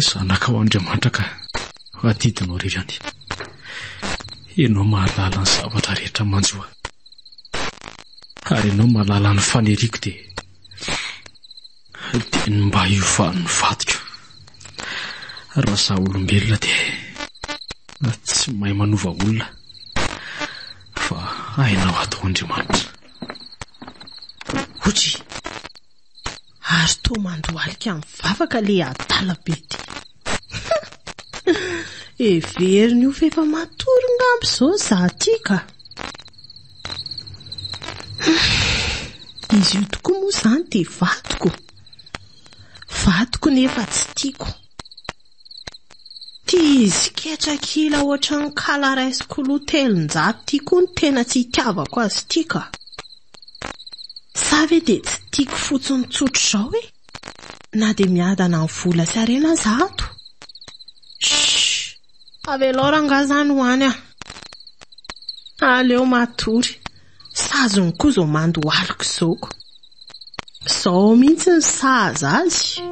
zanaka ao Andriamanitra ka adidinao rirany ianao mahalala ny zavatra rehetra manjoa ary ianao mahalala ny faneriko dia ny mba hiofan'ny vadiko raha za olombelona dia tsy mahay manova olona fa hainao atao Andriamanitra ohatry ary to mandoalika amin'ny vavaka le adala be ty everiny io fefa matory ngambo zao za ty ka izy io tokoa moa zany dia vadiko nefa tsy tiako tia izy ketrakila ohatra ny kalaraisykolotelin-jato tia koa ny tena tsy hitiavako azy tia ka sa ve dia tsy tiako fotsiny tsotro zao e na dia miadana ny vola sy arena zato avelao rangazany ho any aleo matory sazony koa zao mandoaliko zaoko zao mihitsy ny saza azy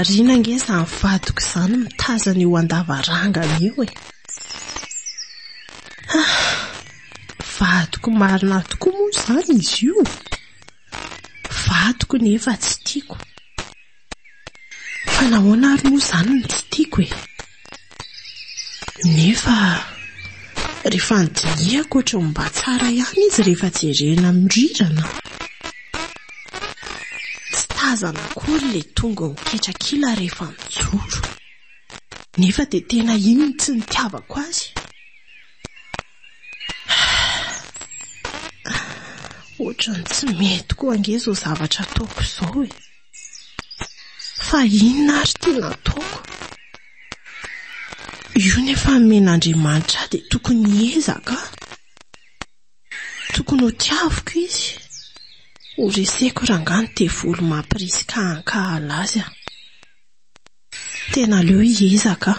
rina ngeza ny vadiko izany mitazana eo andavarangana io e vadiko marina tokoa moa izany izy io vadiko nefa tsy tiako fa nahoana ary moa izany ny tsy tiako e nefa rehefa nydinihako ohatra mba tsara ihany izy rehefa jerena mirirana tazana kory le tonga miketrakila rehefa mijoro, nefa dia tena iny tsy nitiavako azy. Ohatrany tsy mety koa ange izao zavatra ataoko izao e. Fa inona ary tena ataoko? Io nefa men'Andriamanitra dia tokony ezaka, tokony ho tiaviko izy. Ho reseko rangano dia volo mampirisika hankahal azy. Tena aleo hiezaka.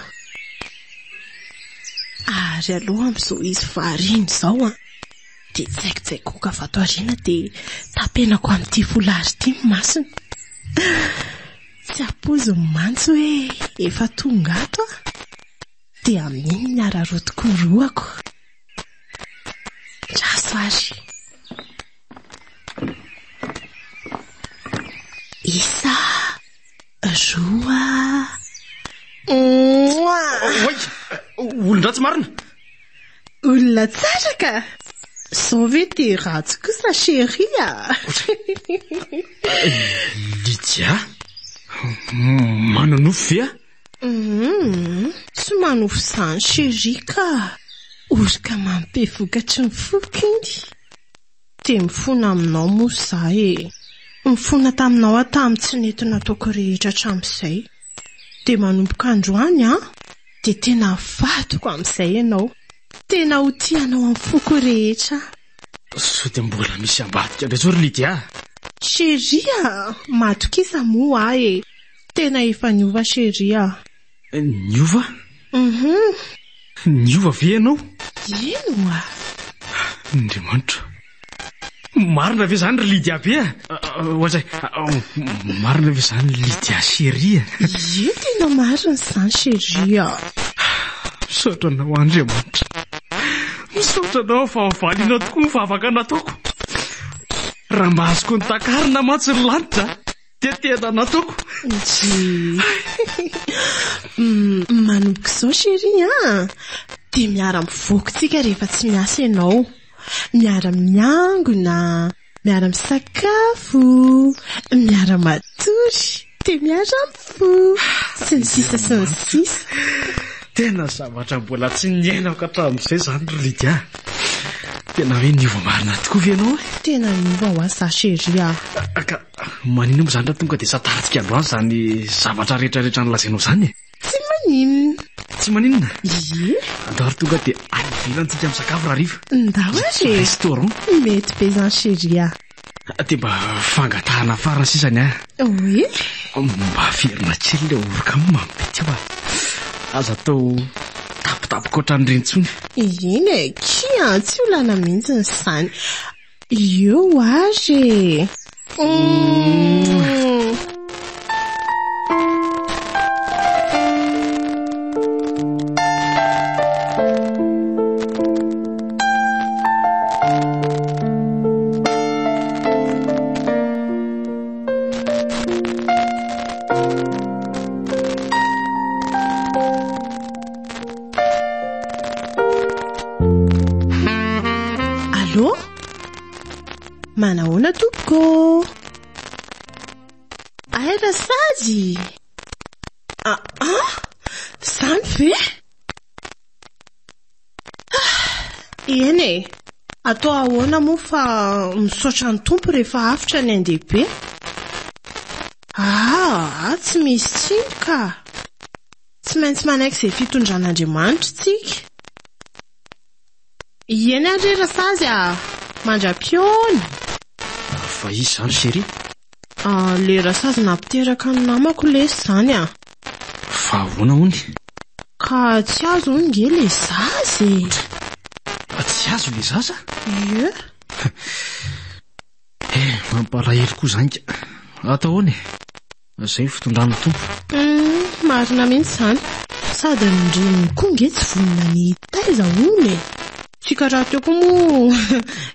Ary aloha amin'izao izy variana izao dia tsaikitsaikoka vato ariana dia tapenako amin'ity folary ity masina. Tsy apozy mantso hoe efa tonga ato dia amin'iny niararotiko roako. Traso ary. Isa, roa. Oi, olon-dratsy marina. Olona tsara ka. Sao ve dia ratsy kosa chérie. Lydia, manonofo ve? Tsy manofo izany chérie ka. Orika mampivokatry ny foko iny. Dia mifona aminao moa izaho e. Mifona taminao tamin'ny tsy nety nataoko rehetra hatramin'izay. Dia manomboka androany dia tena vatoko amin'izay ianao. Tena ho tianao amin'ny foko rehetra. Sao dia mbola misy ambadika resory Lydia. Chérie, matokisa moa e. Tena efa niova chérie. Niova? Niova ve ianao? Ino a? Andriamanitra, marina ve izany ry Lydia be? Ohatsy marina ve izany Lydia chérie? Ie, tena marina izany chérie. Misaotra anao Andriamanitra. Misaotra anao fa avaliana tokoa ny vavaka nataoko. Raha mba azoko ny takarina mantsy ny lanitra dia tena nataoko. Manomboka izao chérie dia miara-mivoakotsika rehefa tsy miasa ianao. Miara-miangona, miara-misakafo, miara-matory, dia miara-mifo, sy ny sisa sy ny sisa. Tena zavatra mbola tsy niainako hatramin'izay izany ry Lydia. Tena hoe niova marina tokoa ve ianao? Tena niova ho azy za chérie. Ka manino moa izany raha tonga dia satarantsika androany izany zavatra rehetrarehetra nolazainao izany? Tsy maninona. Tsy maninona? Ie. Andao ary tonga dia any ivelantsika misakafo raha riva. Ndao ary. Restaurant. Mety be izany chérie. Dia mba fangatahana farany sisany Oui. Mba ferina kely ilay oroka mampety eo aza atao tapitapoka ohatran'ireny intsony. Iny e, kia tsy olana mihitsy izany. Eo ary. Allô? Manahoana tompoko? Aira sady? Izany ve? Eny e, atao ahoana moa fa misaotra ny tompo rehefa afitra ny andehibe? Tsy misy tsiny ka. Tsy maintsy manaiky izay fitondran'Andriamanitra tsika. Eny ary rasazy mandra-piona. Fa izy izany chérie? Le rasazy nampiteraka ny namako lesy izany Fa ahoana hony? Ka tsy azo hony nge le zazy. Tsy azo le zaza? Ie. Mampalahelo koa izany ka. Atao ahoana? Izay fitondrana tompo. Marina mihitsy izany. Sady ny reniny koa nge tsy vonona ny taiza hony. Tsika raha teoko moa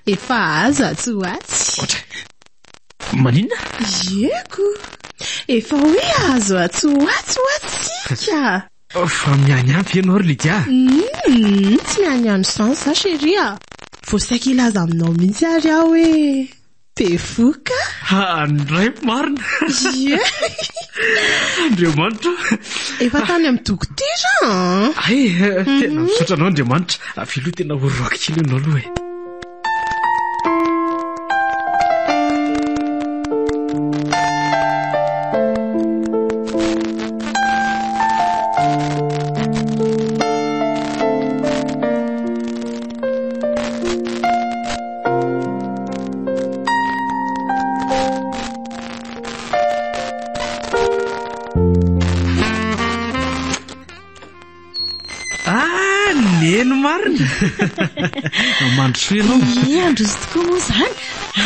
efa aza tsy ho atsy. Maninona? Ieko. Efa hoe azo atsy ho atsika. Fa mianiampy ianao ry Lydia. Tsy mianiano izany za chérie. Vao saika ilaza aminao mihitsy ary aho hoe be voka andray marina Andriamanitra efa tany amin'ny dokotera ay tena misaotra anao Andriamanitra filoha tena oroaka kely ianao aloha e neno marina mandrosoa ianao androzy tokoa moa zany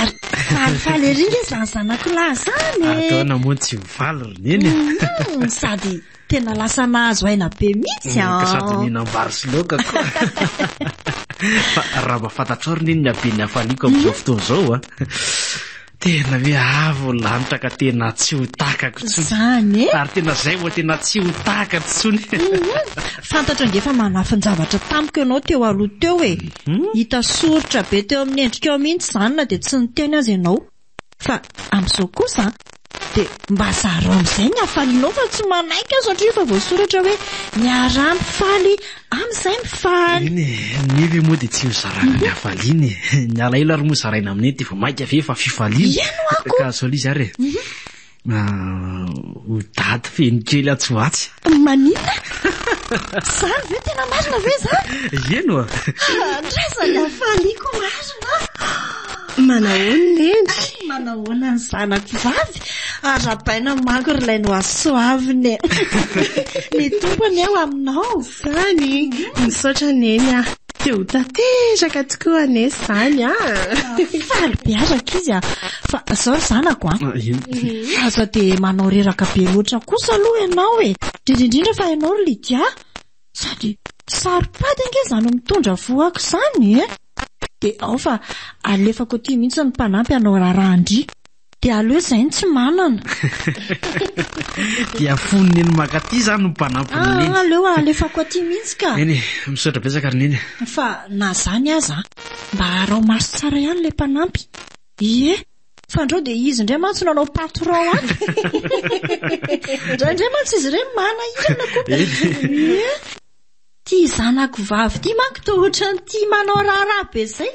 ary falifaly ery le zanazanako lazany ataona moa tsy mivaly roneny sady tena lasa nahazo aina be mihitsy sady mihinam-bary sy loka koa fa raha mba fantatrao roneny ny habe ny hafaliako amin'izao fotoana izao a tena hoe avo lanitra ka tena tsy ho takako tsony ary tena zay vo tena tsy ho taka tsony fantatra ngefa manafinjavatra tamiko ianao teo aloha teo e hita soritra be teo amin'ny endrika eo mihitsy zany na dia tsy niteny azy ianao fa amin'izao kosa dia mba zaro amin'izay ny hafalianao fa tsy manaiky aho satria efa voasoratra hoe miara-my faly amin'izay mifaly neve moa dia tsy ho zarana ny hafaliany ny alaelo ary moa zaraina amin'eny dia efa mainka ve fa fifaliana ka zao lizy ary ho dady feny kely atsoatsy manina zany ve tena marina ve zany eno ndraizany hafaliako marina manahoana endry manahoana ny zanako vavy arapaina manko ry ilay no asoaviny ny tompony ao aminao zany misaotra neny a te ho tateraka tokoa ane zany faly bearaka izy fa zao ry zanako aza dia manao reraka be loatra kosa aloha ianao e indrindrindra fa ianao ry Lydia sady saripady ange zany mitondra voako zany dia ao fa alefako ty mihitsy ny mpanampy anao rarandry dia aleo izay ny tsy manana dia foniny eny makaty zany no mpanampiny aleo alefako aty mihitsy ka eny misaotra betsaka rineny fa na zany aza mba arao maso tsara ihany le mpanampy ie fa andreo dia izy indray mantsy nanao patron any indray mantsy izy ireny manahirana koa ty zanako vavy ty manko toa ohatrany ty manao raharaha be zay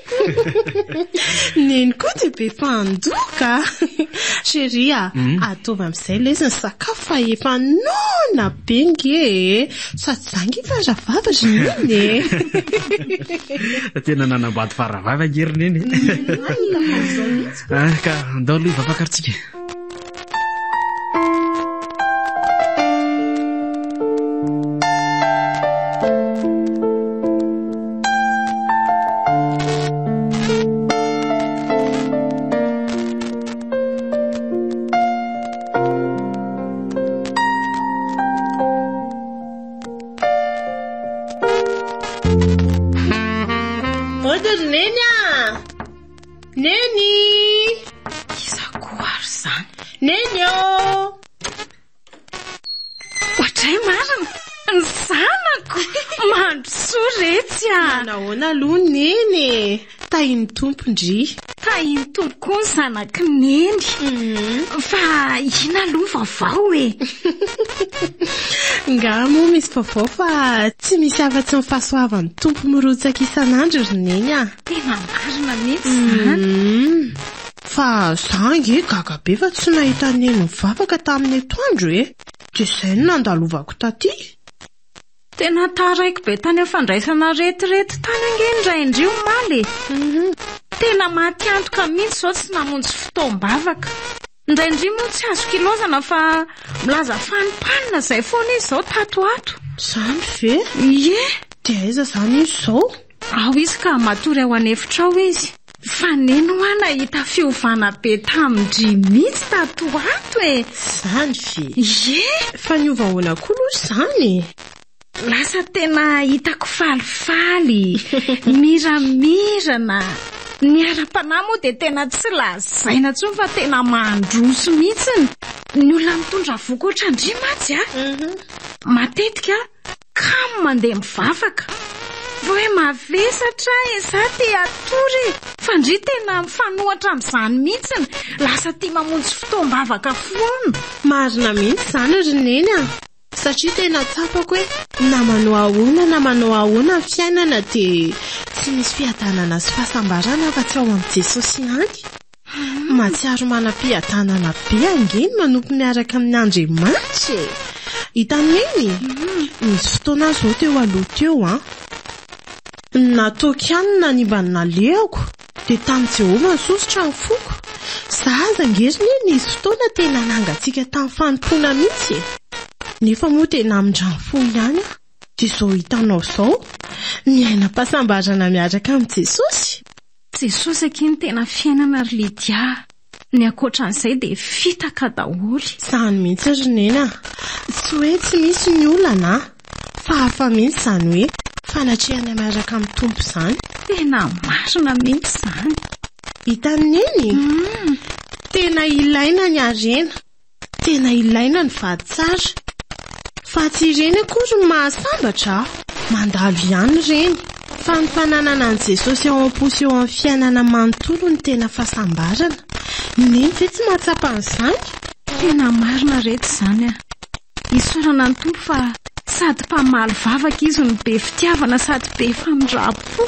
neny koa dia be mpandoka sheria ataovy amin'izay lesy ny sakafo fa efa nona be nge sady zangy faravavatra neny tena nanambady faravava ngerineny ka andao aloha ivavakaritsika nahoana aloha neny tahiny tompondry tahiny tompo ny zanaky neny fa ina aloha vaovao e nga moa misy vaovao fa tsy misy afa-tsy mifahasoavan'ny tompo mirotsaka isan'andro ry neny tena marina mihitsy zany fa zangy gaga be fa tsy nahita neny mivavaka tamin'ny etoandro dia izay no nandalovako taty tena taraiko be tany fandraisana retirety tany angendraindrio maly tena mahatiantoka mihitsy zao tsy namonjy fotoam-bavaka indraindri moa tsy azo kilozana fa milaza fanimpanina izay foana izy zao tatoato zany ve ie dia aiza zany izy zao ao izy ka matory ao anefitra ao izy fa neny ho ana hita fiovana be tamindry mihitsy tatoato e zany ve ie fa niovahoana koa aloha zany lasa tena hitako falifaly miramirana ny ara-panahy moa dia tena tsy lazaina tsony fa tena mandroso mihitsiny ny olona mitondra voka ohatrandry matsy matetika kamo mandeha mivavaka hoe mavesatra za te atory fa ndry tena mifanohatra amin'izany mihitsiny lasa tia mamonjy fotoam-bavaka foana. Marina mihitsy izany ry neny a, satria tena tsapako hoe na manao ahoana na manao ahoana ny fiainana dia tsy misy fiadanana sy fahasambarana fa tsy ao amin'i Jesosy ihany. Matsiaro manam-piadanana be angeny manompo miaraka amin'ny Andriamanitra. Hitaneny misy fotoana izao teo aloha teo a, nataoko ihany nanimbanina lehako dia tamin'ny Jehovah nisosotra ny foko. Zaza ngeriny nisy fotoana tena nangatsika tamin'ny fanompoana mihitsy. Nefa moa tena amin'ndrano fo ihany a, dia izao hitanao izao miaina-pahasambarana miaraka amin'ny Jesosy. Jesosy akiny tena fiainana ry Lydia. Ny ankoatran'izay dia fitaka daholo. Izany mihitsy ry nena, tsy hoe tsy misy ny olana fa hafa mihitsy izany hoe fanatrehana miaraka amin'ny tompo izany. Tena marina mihitsy izany. Hitaneny tena ilaina ny harena, tena ilaina ny vady tsara, fa tsy ireny akory ny mahasambatra, mandalo ihany ireny. Fa ny fananana an' Jesosy ao am-posy eo amin'ny fiainana manontolo ny tena fahasambarana. Neny ve tsy mahatsapa an'izany? Tena marina reto izany a. Isaorana ny tompo fa sady mpamaly vavaka izy ny be fitiavana sady be famindrapo.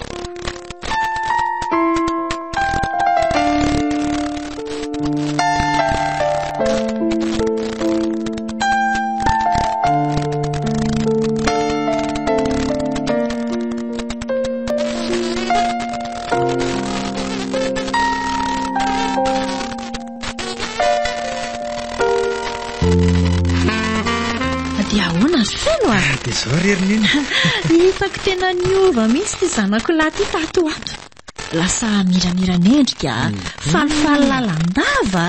Dia izao rerininy. Hitako tena niova mihitsy ty zanako lahy ty tato ato. Lasa miramirana endrika, falifaly lalandava,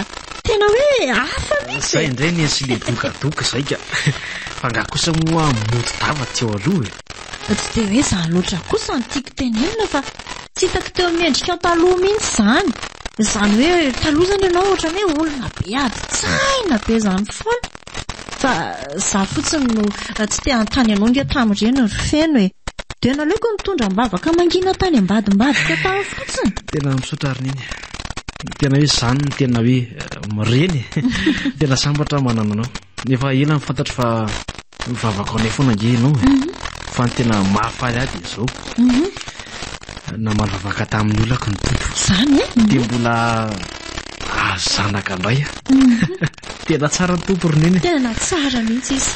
tena hoe hafa mihitsy. Zay indray ny sy le dokadoka izay ka. Fa nga kosa moa moto dava teo aloha. Tsy dia hoe izany loatra kosa ny tiako tenenina fa tsy hitako teo amin'ny endrika ao taloha mihitsy izany. Izany hoe taloha izany ianao ohatrany hoe olona be ady tsaina be izany foana. Fa za fotsiny no tsy te hanontany anao nge tamin'ireny ny feno hoe dia naleoko mitondra mbavaka mangina tany ambadimbadika tao fotsiny. Tena misaotra rininy. Tena hoe izany no tena hoe mireny. Tena sambatra manana anao. Nefa ela mifantatro fa mivavaka anay foana nge ianao. Fa ny tena mahafaly ady izao. Na malvavaka tamin'ny olako ny tompo. Izany dia mbola zanaka indray. Tena tsara ny tompo rininy. Tena tsara mihitsy izy.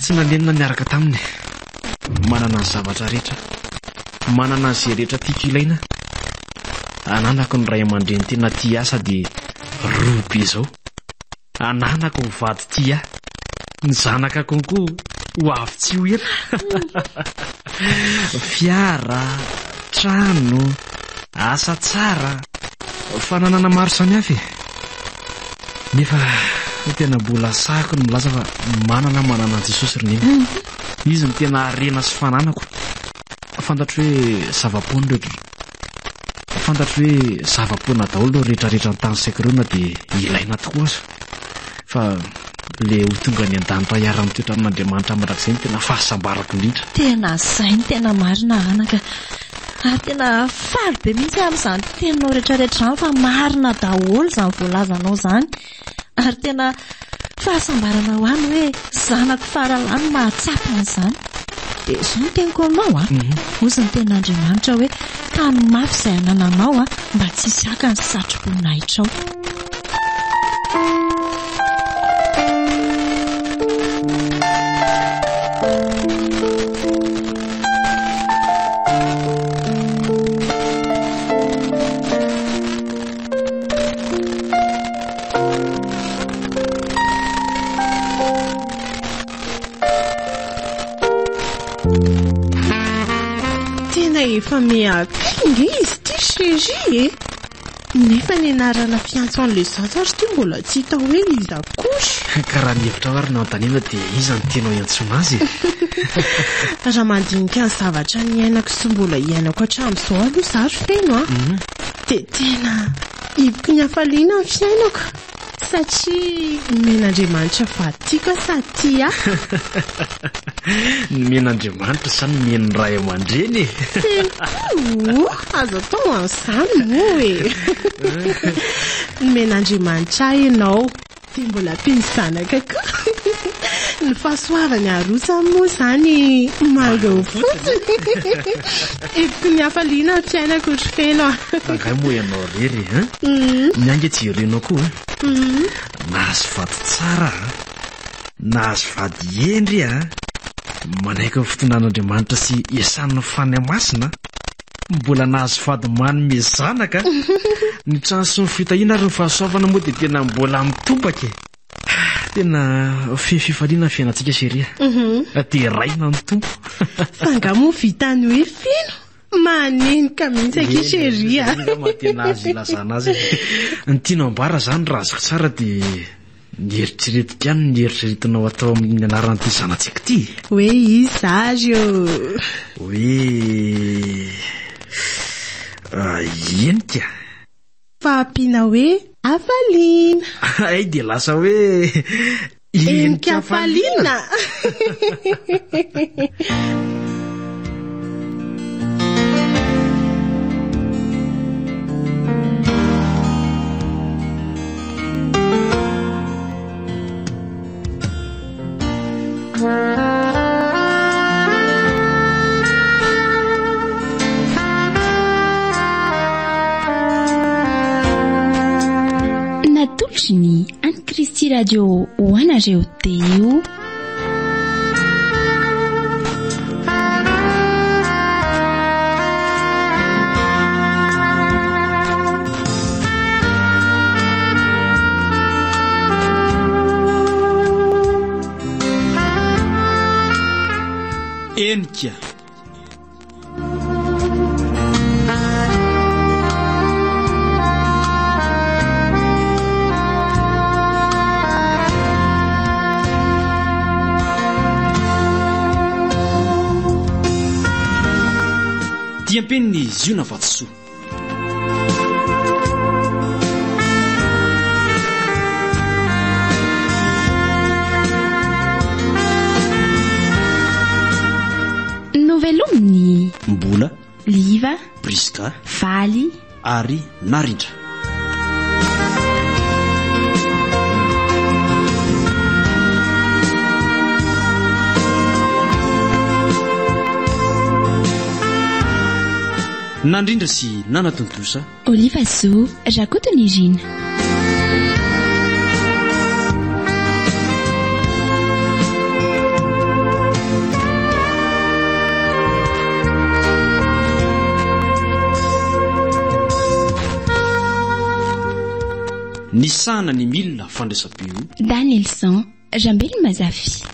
Tsy nanenina niaraka taminy. Manana ny zavatra rehetra, manana izay rehetra tiako ilaina. Ananako ny ray aman-dreny tena tia asa dia roa be izao. Ananako mivady tia, ny zanaka konkoa ho avy tsy ho ela. Fiara, trano, asa tsara, fananana maro samihafa. Nefa tena mbola sahako ny milaza fa manana an Jesosy rininy. Izy ny tena arena sy fananako. Fantatro hoe zava-pony rehetra. Fantatro hoe zava-pona daholo rehetrarehetra ny tany sekrona dia ilaina tokoa azo. Fa le ho tonga ny an-danitra iara-mitoetra amin'Andriamanitra mandrakizay ny tena fahasambarako indrindra. Tena izay ny tena marina anaka. Ary tena faly be mihitsy amin'izany tenao rehetrarehetra fa marina daholo izany voalazanao izany. Ary tena fahasambarana ho any hoe zanako faralany mahatsapana izany. Dia izao no teniko aminao a. Ozy ny tena Andriamanitra hoe tany mafy izay anananao a mba tsy hisy aka ny satroboninahitra ao. Efa miapinga izy ty chérie e. Nefa ny anarana fiantsoan'ilay zaza ary ty mbola tsy hita hoe izy akory. Karaha ny hevitra ary no antanina dia iza ny tianao iantsoana azy. Raha mandinika ny zavatra ny iainako sy mbola iainako hatramin'izao aloha za ry feno a. Dia tena hivoko ny hafaliana ny fiainako. satria men'Andriamanitra vatika sa tia men'Andriamanitra sa meny ray aman-dreny azo atao an'izany moa men'Andriamanitra ianao dia mbola mpiny zanaka koa ny fahasoavany arosa moa zany manga fotsiny etiko ny hafaliana fiainako otrofeno angay moa ianao rery mianga tsy irenao koa nahazo vady tsara nahazo vady endry manaiky ny fitonan'Andriamanitra sy iasan'ny fany masina mbola nahazo vady manome zanaka ny transo ny fitahiana ary ny fahasoavana moa dia tena mbola mitobaka tena fifaliana ny fiainantsika seria dia raina ny tompo fanga moa vitany hoe fino manenika mihitsy akeseria matena azy ilazana azy ny tiana ambara zany raha azoko tsara dia nieritreretika any nieritreretinao atao amin'ny anaran'ity zanantsika ity hoe izy azy hoe enika fa ampiana hoe afaliana ay dia lasa hoe enika afaliana Natolotry any Kristy Radio ho anareo teo. Enika diampeniny ziona vatsoa Novelominy mbola liva briska valy ary narindra nandrindra sy nanatontosa Oliva Zo Rakotonirina nisahana ny milina fandraisam-peo Danielson Jambely Mazafi